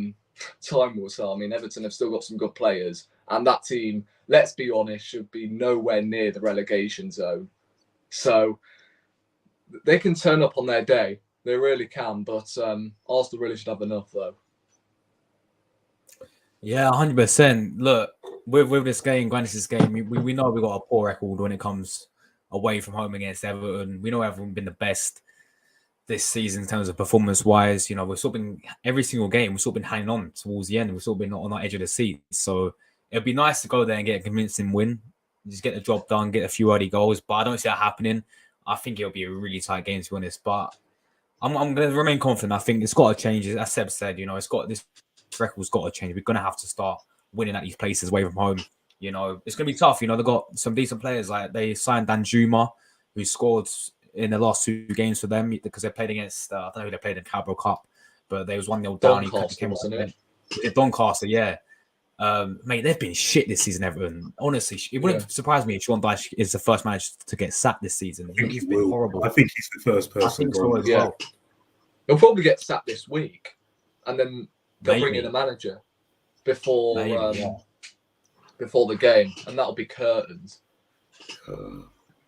time will tell. I mean, Everton have still got some good players. And that team, let's be honest, should be nowhere near the relegation zone. So they can turn up on their day. They really can. But Arsenal really should have enough, though. Yeah, 100%. Look, with this game, this game, we know we've got a poor record when it comes away from home against Everton. We know Everton been the best this season in terms of performance-wise. You know, we've sort of been, every single game, we've sort of been hanging on towards the end. We've sort of been on our edge of the seat. So it'd be nice to go there and get a convincing win. Just get the job done, get a few early goals. But I don't see that happening. I think it'll be a really tight game, to be honest. But I'm going to remain confident. I think it's got to change. As Seb said, you know, this record's got to change. We're going to have to start winning at these places away from home. You know, it's going to be tough. You know, they've got some decent players. Like they signed Danjuma, who scored in the last 2 games for them because they played against, I don't know who they played in Carabao Cup, but they was 1-0 down. Doncaster, yeah. Mate, they've been shit this season, Everton. Honestly, it wouldn't surprise me if Sean Dyche is the first manager to get sacked this season. He's been horrible. I think he's the first person. Well. He'll probably get sacked this week, and then they'll bring in a manager before the game, and that'll be curtains.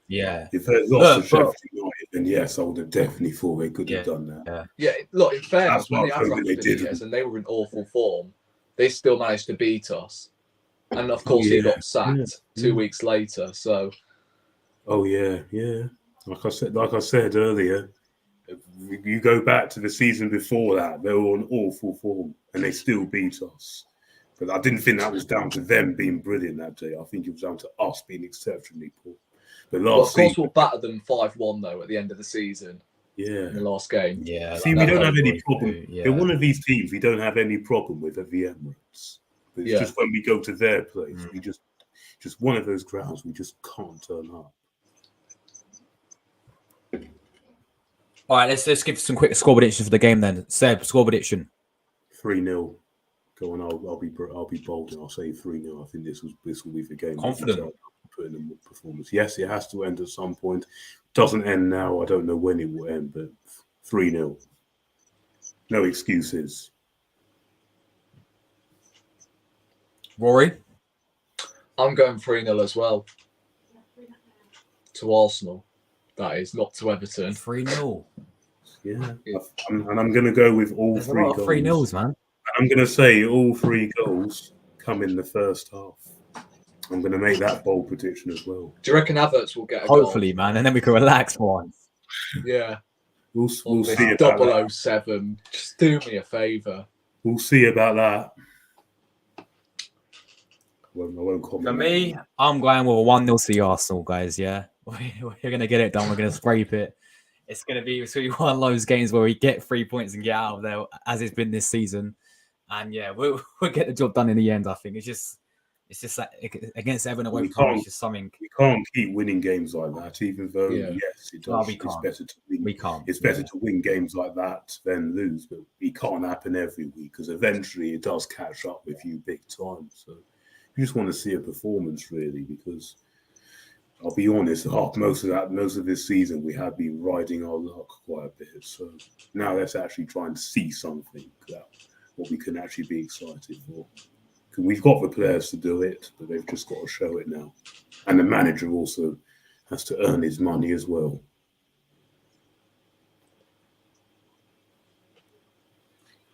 If they lost to Sheffield United, then yes, I would have definitely thought they could have done that. Look, in fairness, when they did, and they were in awful form, they still managed to beat us. And of course, he got sacked 2 weeks later. So, like I said earlier, If you go back to the season before that, they were on awful form and they still beat us. But I didn't think that was down to them being brilliant that day. I think it was down to us being exceptionally poor. But Well, of last course, season, we'll batter them 5-1 though at the end of the season yeah, in the last game. Yeah. see, we don't have any always problem. do, yeah. They're one of these teams we don't have any problem with at the Emirates. But it's Yeah. just when we go to their place, we just one of those grounds we just can't turn up. All right, let's give some quick score prediction for the game then. Seb, score prediction. 3-0. Go on, I'll be bold and I'll say 3-0. I think this will be the game. Confident. Put in a performance. Yes, it has to end at some point. Doesn't end now. I don't know when it will end, but 3-0. No excuses. Rory? I'm going 3-0 as well. To Arsenal. That is, not to Everton. 3-0. Yeah. And I'm going to go with all There's a three lot of goals. 3-0s, man. I'm going to say all 3 goals come in the first half. I'm going to make that bold prediction as well. Do you reckon Havertz will get a Hopefully, goal? man, and then we can relax for once. Yeah. We'll On see this about that. 007. Just do me a favour. We'll see about that. I won't comment. For me, I'm going with a 1-0 to the Arsenal, guys, yeah? We're going to get it done. We're going to scrape it. It's going to be one of those games where we get 3 points and get out of there, as it's been this season. And, yeah, we'll get the job done in the end, I think. It's just like against Everton away from home, it's just something. We can't keep winning games like that, even though, Yeah. yes, it does. No, we it's can't. better to win. We can't. It's better to win games like that than lose, but it can't happen every week because eventually it does catch up with you big time. So you just want to see a performance, really, because I'll be honest, most of this season we have been riding our luck quite a bit. So now let's actually try and see something that what we can actually be excited for. We've got the players to do it, but they've just got to show it now. And the manager also has to earn his money as well.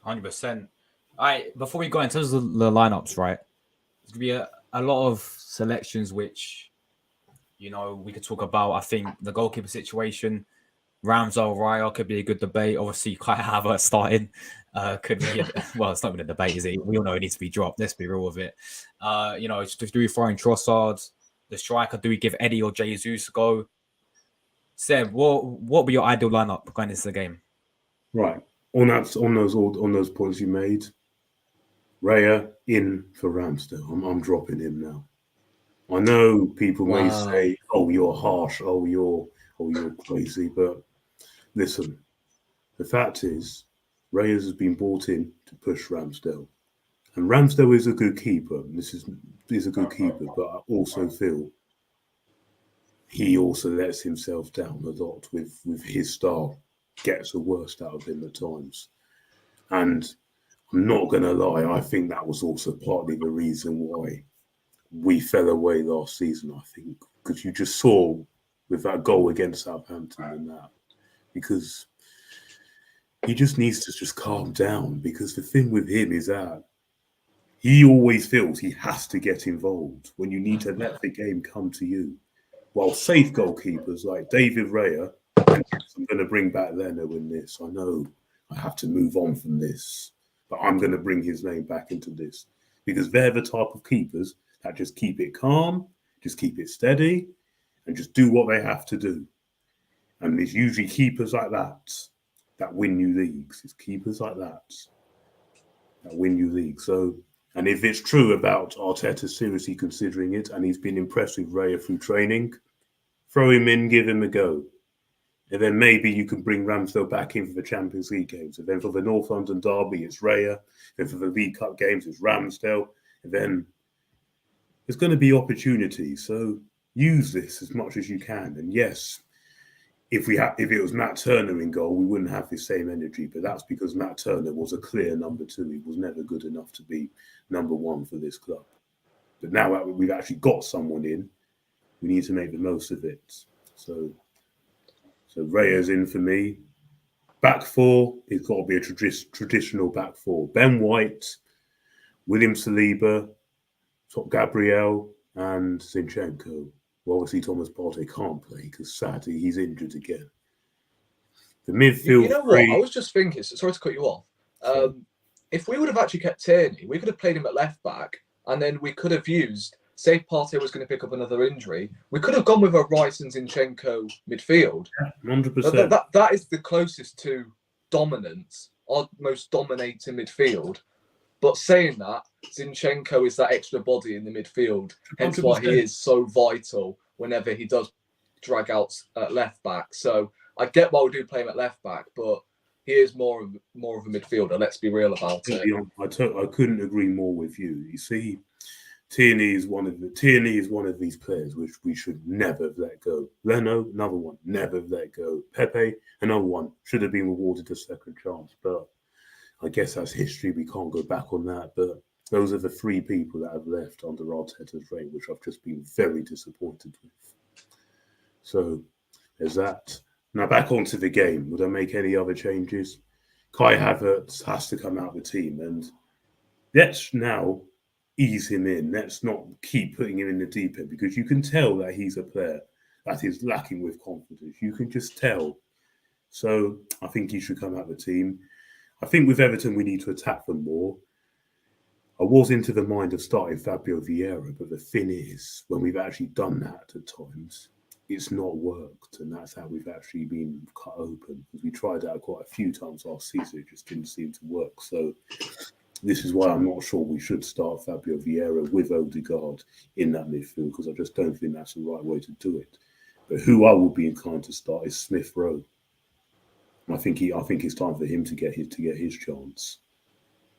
100%. All right, before we go in terms of the lineups, right? There's going to be a lot of selections which, we could talk about. I think the goalkeeper situation, Ramsdale, Raya could be a good debate. Obviously, Kai Havertz starting could be. Well, it's not even a debate, is it? We all know it needs to be dropped. Let's be real with it. Do we throw in Trossard, the striker? Do we give Eddie or Jesus a go? Seb, what would be your ideal lineup going into the game? Right on those points you made, Raya in for Ramsdale. I'm dropping him now. I know people may say, "Oh, you're harsh. Oh, you're crazy," but listen, the fact is, Reyes has been brought in to push Ramsdale. And Ramsdale is a good keeper. This is a good keeper, but I also feel he also lets himself down a lot with his style. Gets the worst out of him at times. And I'm not going to lie, I think that was also partly the reason why we fell away last season, I think, because you just saw with that goal against Southampton and that, because he just needs to just calm down, because the thing with him is that he always feels he has to get involved when you need to let the game come to you. While safe goalkeepers like David Raya, and yes, I'm going to bring back Leno in this. I know I have to move on from this, but I'm going to bring his name back into this because they're the type of keepers that just keep it calm, just keep it steady, and just do what they have to do. And it's usually keepers like that win you leagues. It's keepers like that win you leagues. So, and if it's true about Arteta seriously considering it, and he's been impressed with Raya through training, throw him in, give him a go. And then maybe you can bring Ramsdale back in for the Champions League games. And then for the North London derby, it's Raya. Then for the League Cup games, it's Ramsdale. And then there's going to be opportunities. So use this as much as you can. And yes, if it was Matt Turner in goal, we wouldn't have the same energy. But that's because Matt Turner was a clear number 2. He was never good enough to be number 1 for this club. But now that we've actually got someone in, we need to make the most of it. So Raya's in for me. Back 4, it's got to be a traditional back 4. Ben White, William Saliba, Gabriel, and Zinchenko. Well, obviously Thomas Partey can't play because sadly he's injured again. The midfield. You know what? I was just thinking. Sorry to cut you off. If we would have actually kept Tierney, we could have played him at left back, and then we could have used. Say Partey was going to pick up another injury, we could have gone with a Rice and Zinchenko midfield. 100%. That is the closest to dominance, our most dominating midfield. But saying that, Zinchenko is that extra body in the midfield, hence 100%. why he is so vital whenever he does drag out at left back. So I get why we do play him at left back, but he is more of a midfielder. Let's be real about it. I couldn't agree more with you. You see, Tierney is one of these players which we should never have let go. Leno, another one, never have let go. Pepe, another one, should have been rewarded a second chance. But I guess that's history. We can't go back on that. But those are the three people that have left under Arteta's reign, which I've just been very disappointed with. So there's that. Now back onto the game. Would I make any other changes? Kai Havertz has to come out of the team, and let's now ease him in. Let's not keep putting him in the deep end, because you can tell that he's a player that is lacking with confidence. You can just tell. So I think he should come out of the team. I think with Everton, we need to attack them more. I was into the mind of starting Fabio Vieira, but the thing is, when we've actually done that at times, it's not worked, and that's how we've actually been cut open. Because we tried that quite a few times last season, it just didn't seem to work. So this is why I'm not sure we should start Fabio Vieira with Odegaard in that midfield, because I just don't think that's the right way to do it. But who I would be inclined to start is Smith Rowe. I think it's time for him to get his chance.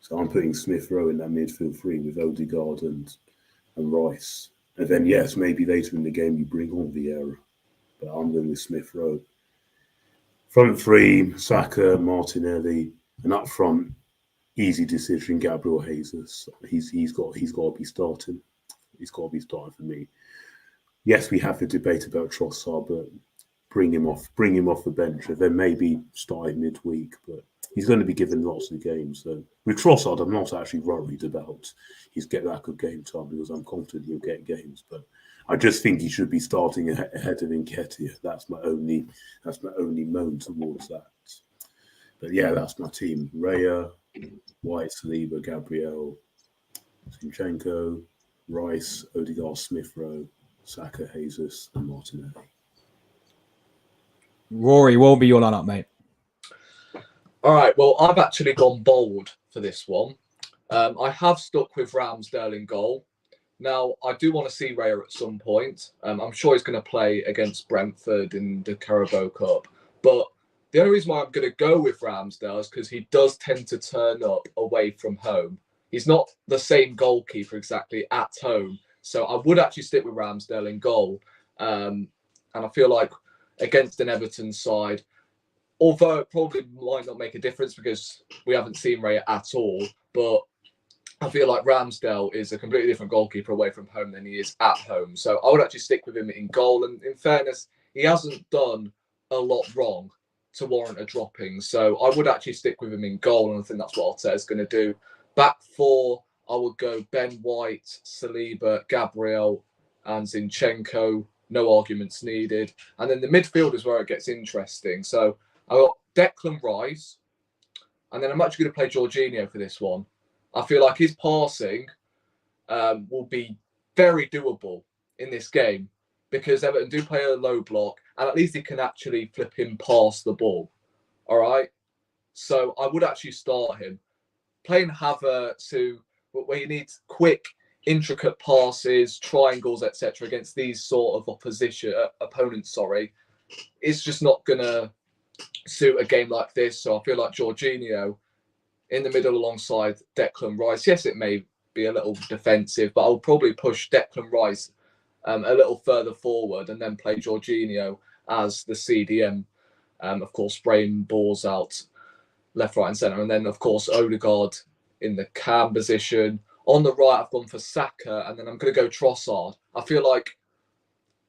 So I'm putting Smith Rowe in that midfield three with Odegaard and Rice. And then, yes, maybe later in the game you bring on Vieira. But I'm going with Smith Rowe. Front three, Saka, Martinelli, and up front, easy decision, Gabriel Jesus. He's got to be starting. He's got to be starting for me. Yes, we have the debate about Trossard, but bring him off the bench, and then maybe start midweek. But he's going to be given lots of games. So with Trossard, I'm not actually worried about his lack of game time, because I'm confident he'll get games. But I just think he should be starting ahead of Nketiah. That's my only moan towards that. But yeah, that's my team: Raya, White, Saliba, Gabriel, Zinchenko, Rice, Odegaard, Smith Rowe, Saka, Jesus, and Martinelli. Rory, what will be your lineup, mate? All right. Well, I've actually gone bold for this one. I have stuck with Ramsdale in goal. Now, I do want to see Raya at some point. I'm sure he's going to play against Brentford in the Carabao Cup. But the only reason why I'm going to go with Ramsdale is because he does tend to turn up away from home. He's not the same goalkeeper exactly at home. So I would actually stick with Ramsdale in goal. And I feel like against an Everton side, although it probably might not make a difference because we haven't seen Raya at all, but I feel like Ramsdale is a completely different goalkeeper away from home than he is at home. So I would actually stick with him in goal. And in fairness, he hasn't done a lot wrong to warrant a dropping. So I would actually stick with him in goal. And I think that's what Arteta's going to do. Back four, I would go Ben White, Saliba, Gabriel, and Zinchenko. No arguments needed. And then the midfield is where it gets interesting. So I got Declan Rice, and then I'm actually going to play Jorginho for this one. I feel like his passing will be very doable in this game because Everton do play a low block, and at least he can actually flip him past the ball. All right? So I would actually start him. Playing Havertz, where you need quick, intricate passes, triangles, etc., against these sort of opponents, it's just not going to suit a game like this. So I feel like Jorginho in the middle alongside Declan Rice. Yes, it may be a little defensive, but I'll probably push Declan Rice a little further forward and then play Jorginho as the CDM. Of course, spraying balls out left, right, and centre. And then, of course, Odegaard in the cam position. On the right, I've gone for Saka, and then I'm going to go Trossard. I feel like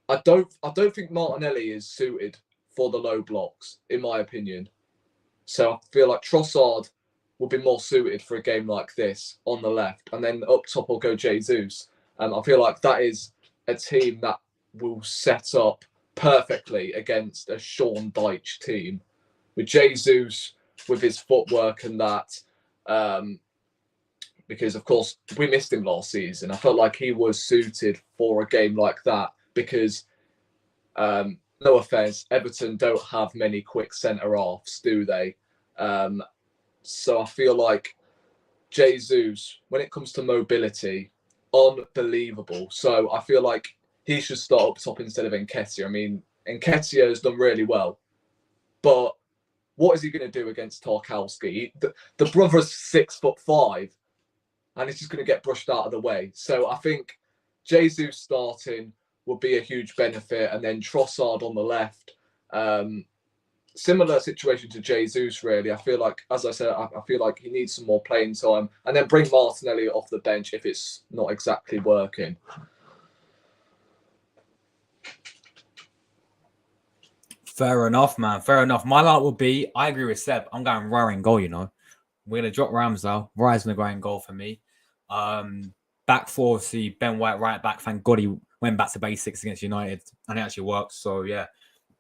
I don't think Martinelli is suited for the low blocks, in my opinion. So I feel like Trossard will be more suited for a game like this on the left. And then up top, I'll go Jesus. I feel like that is a team that will set up perfectly against a Sean Dyche team. with Jesus, with his footwork and that. Because, of course, we missed him last season. I felt like he was suited for a game like that because, no offence, Everton don't have many quick centre-halves, do they? So I feel like Jesus, when it comes to mobility, unbelievable. So I feel like he should start up top instead of Nketiah. I mean, Nketiah has done really well, but what is he going to do against Tarkowski? The brother's 6'5", and he's just going to get brushed out of the way. So I think Jesus starting would be a huge benefit, and then Trossard on the left. Similar situation to Jesus, really. I feel like, as I said, I feel like he needs some more playing time, and then bring Martinelli off the bench if it's not exactly working. Fair enough, man. Fair enough. My line would be, I agree with Seb. I'm going RORY in goal, you know. We're going to drop Ramsdale. RORY's going to go in goal for me. Back four, see Ben White right back. Thank God he went back to basics against United, and it actually worked. So, yeah.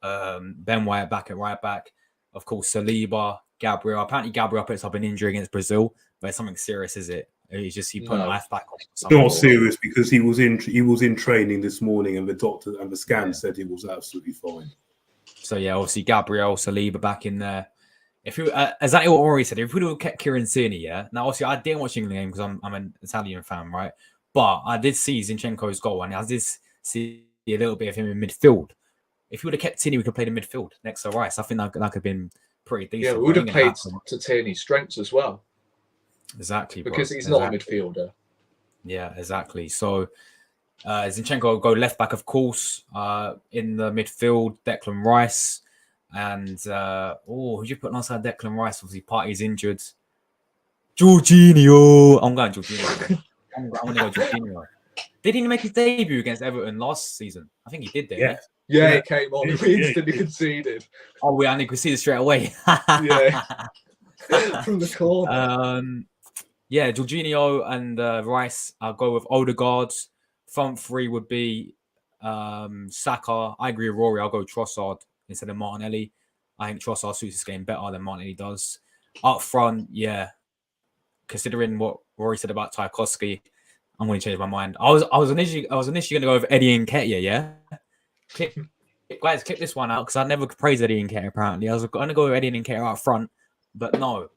Ben White back at right back. Of course, Saliba, Gabriel. Apparently, Gabriel picks up an injury against Brazil, but it's something serious, is it? He's just put a life back on. It's not serious because he was in training this morning, and the doctor and the scan said he was absolutely fine. So yeah, obviously Gabriel, Saliba back in there. If you exactly what Rory said, if we would have kept Kieran Tierney, yeah. Now, obviously, I didn't watch England game because I'm an Italian fan, right? But I did see Zinchenko's goal, and I did see a little bit of him in midfield. If we would have kept Tierney, we could play the midfield next to Rice. I think that could have been pretty decent. Yeah, we would have played to Tierney's strengths as well. Exactly, because he's not a midfielder. Yeah, exactly. So Zinchenko will go left back, of course. In the midfield, Declan Rice. And who'd you put alongside Declan Rice? Obviously, Partey's injured. Jorginho. I'm going Jorginho. I'm going to go Jorginho. Did he make his debut against Everton last season? I think he did, didn't he? Yeah, he came on. We instantly conceded. Oh, we only conceded straight away. Yeah. From the corner. Yeah, Jorginho and Rice. I'll go with Odegaard. Front three would be Saka. I agree with Rory. I'll go Trossard instead of Martinelli. I think Trossard suits this game better than Martinelli does. Up front, yeah. Considering what Rory said about Tarkowski, I'm going to change my mind. I was initially going to go with Eddie Nketiah, yeah? Guys, click this one out because I never praised Eddie Nketiah, apparently. I was going to go with Eddie Nketiah up front, but no.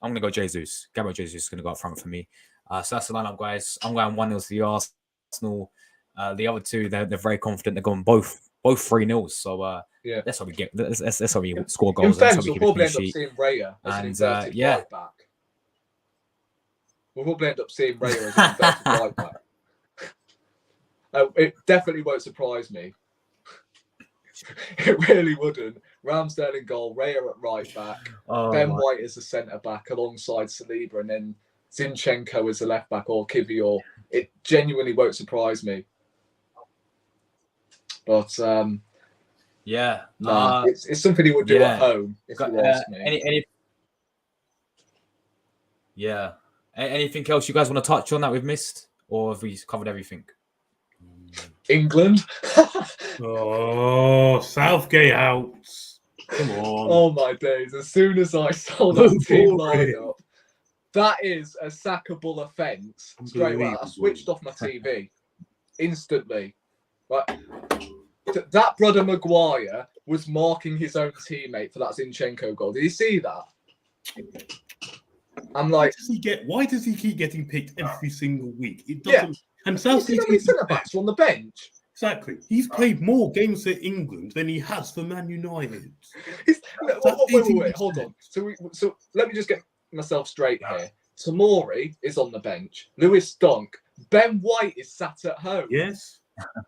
I'm going to go Jesus. Gabriel Jesus is going to go up front for me. So that's the lineup, guys. I'm going 1-0 to the Arsenal. The other two, they're very confident. They're going both 3-0. So that's how we get. That's how we score goals. In fact, we'll probably end up seeing Raya as an inverted right back. We'll probably end up seeing Raya as an inverted right back. It definitely won't surprise me. It really wouldn't. Ramsdale in goal, Raya at right back, Ben White as a centre back alongside Saliba, and then Zinchenko as a left back or Kivior. It genuinely won't surprise me. But it's something he would do at home if you ask me. Anything else you guys want to touch on that we've missed, or have we covered everything? England. Southgate out. Come on. Oh my days. As soon as I saw that team lineup, that is a sackable offence. Straight away. I switched off my TV instantly. Right. That brother Maguire was marking his own teammate for that Zinchenko goal. Did you see that? I'm like, why does he keep getting picked every single week? It doesn't. And Southgate's centre backs on the bench. Exactly. He's played more games for England than he has for Man United. Wait, hold on. So let me just get myself straight here. Tomori is on the bench. Lewis Dunk. Ben White is sat at home. Yes.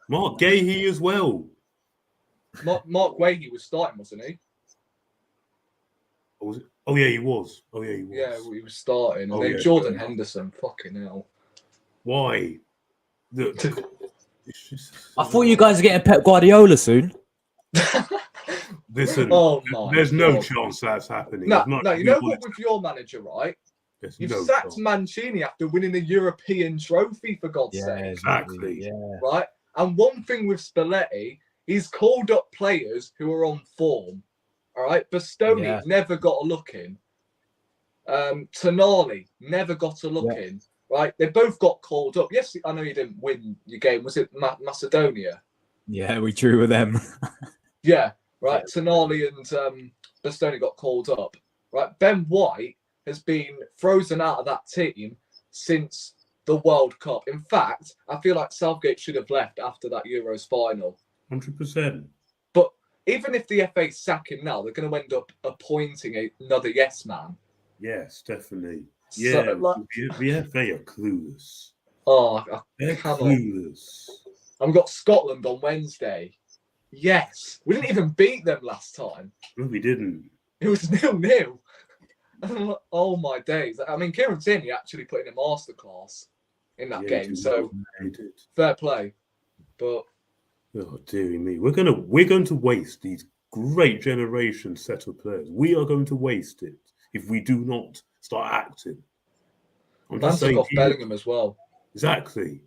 Mark Gahey as well. Mark Gahey was starting, wasn't he? Was it? Oh yeah, he was. Yeah, he was starting. And then Jordan Henderson. Fucking hell. Why? I thought you guys are getting Pep Guardiola soon. Listen, there's no chance that's happening. No, you know what with your manager, right? You've sacked Mancini after winning a European trophy, for God's sake. Exactly. Yeah. Right? And one thing with Spalletti, he's called up players who are on form. All right, Bastoni never got a look in. Tonali never got a look in. Right, they both got called up. Yes, I know you didn't win your game. Was it Macedonia? Yeah, we drew with them. Yeah, right. Tonali and Bastoni got called up. Right, Ben White has been frozen out of that team since the World Cup. In fact, I feel like Southgate should have left after that Euros final. 100%. But even if the FA sack him now, they're going to end up appointing another yes man. Yes, definitely. So, Yeah, the FA are clueless. Oh, They're clueless. And we've got Scotland on Wednesday. Yes. We didn't even beat them last time. No, we didn't. It was 0-0. Oh, my days. I mean, Kieran Tierney actually put in a masterclass in that game. So, fair play. But... oh, dearie me. We're going to waste these great generation set of players. We are going to waste it if we do not start acting. I'm just saying. Off Bellingham as well. Exactly.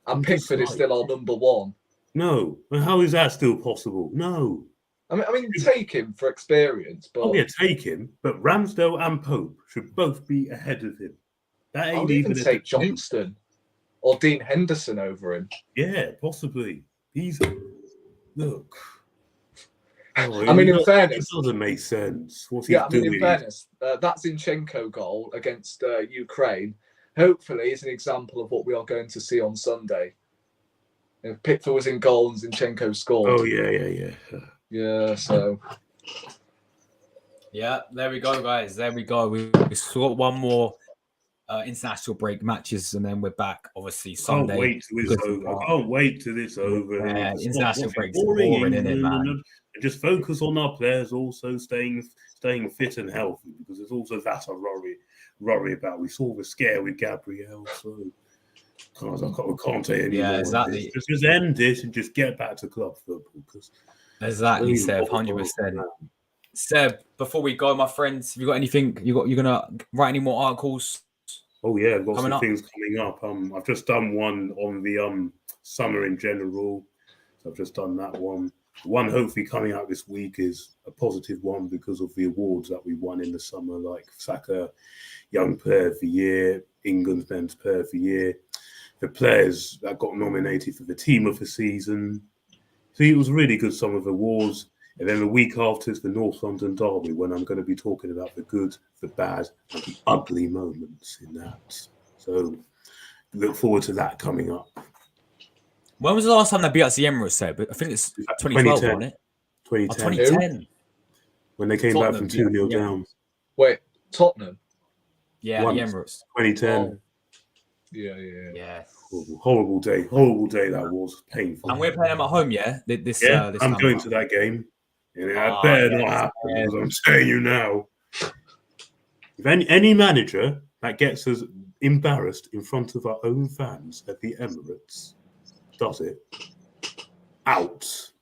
And Pickford is still our number one. No. And how is that still possible? No. I mean, take him for experience, but... Oh, yeah, take him. But Ramsdale and Pope should both be ahead of him. That ain't I'll even take Johnston or Dean Henderson over him. Yeah, possibly. Look. Oh, I mean, in fairness... It doesn't make sense. What's he doing? In fairness, that Zinchenko goal against Ukraine hopefully is an example of what we are going to see on Sunday. If Pickford was in goal and Zinchenko scored. Oh, yeah. Yeah, so... Yeah, there we go, guys. There we go. We've got one more international break matches, and then we're back, obviously, Sunday. I can't wait till it's over. Yeah, international breaks are boring, isn't it, man? And just focus on our players also staying fit and healthy, because there's also that I worry about. We saw the scare with Gabriel, so we can't say anymore. Yeah, exactly. Just end this and just get back to club football. Exactly, Seb, 100%. Seb, before we go, my friends, have you got anything? You're gonna write any more articles? Oh yeah, I've got some things coming up. I've just done one on the summer in general. So I've just done that one. The one hopefully coming out this week is a positive one because of the awards that we won in the summer, like Saka Young Player of the Year, England's Men's Player of the Year, the players that got nominated for the Team of the Season. So it was a really good summer of awards. And then the week after is the North London Derby, when I'm going to be talking about the good, the bad, and the ugly moments in that. So look forward to that coming up. When was the last time they beat us the Emirates, Seb? I think it's 2012, wasn't it? 2010. 2010. When they came back from 2-0 down. Wait, Tottenham? Yeah, the Emirates. 2010. Oh. Yeah. Horrible day that was. Painful. And we're playing them at home, yeah? This I'm going to that game. And that better not happen, because I'm telling you now. If any manager that gets us embarrassed in front of our own fans at the Emirates does it, out.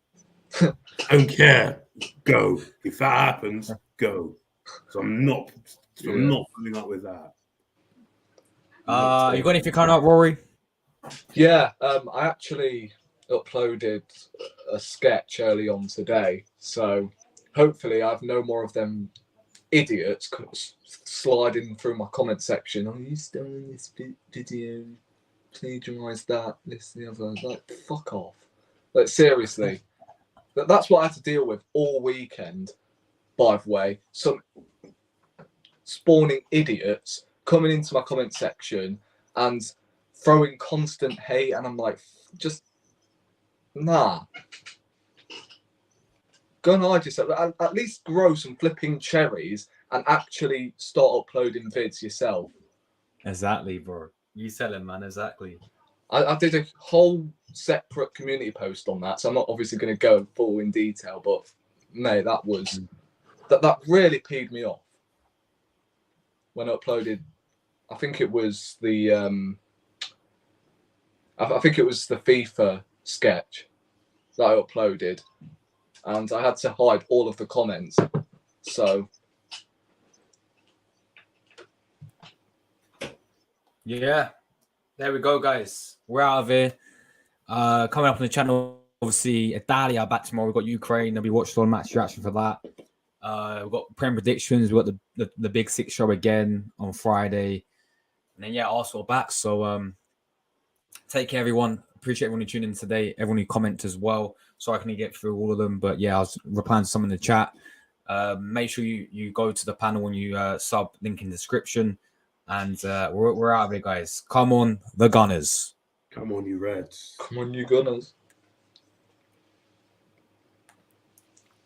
Don't care. Go. If that happens, go. So I'm not putting up with that. You got anything coming up, Rory? Yeah, I actually uploaded a sketch early on today, so hopefully I have no more of them idiots sliding through my comment section. Oh, you still in this video? Plagiarise that, this, the other. Like, fuck off. Like, seriously. That's what I had to deal with all weekend, by the way. Some spawning idiots coming into my comment section and throwing constant hate, and I'm like, just nah. Go and hide yourself. At least grow some flipping cherries and actually start uploading vids yourself. Exactly, bro. You sell them, man. Exactly. I did a whole separate community post on that, so I'm not obviously going to go full in detail, but mate, that was that really peed me off when I uploaded. I think it was the I think it was the FIFA sketch that I uploaded, and I had to hide all of the comments. So yeah, there we go, guys. We're out of here. Coming up on the channel, obviously, Italia back tomorrow. We've got Ukraine. There'll be watched on match reaction for that. We've got Prem predictions. We've got the Big Six show again on Friday. And then, Arsenal back. So take care, everyone. Appreciate everyone who tuned in today. Everyone who commented as well. Sorry I couldn't get through all of them. But I was replying to some in the chat. Make sure you go to the panel when you sub, link in the description. And we're out of it, guys. Come on, the Gunners. Come on, you Reds. Come on, you Gunners.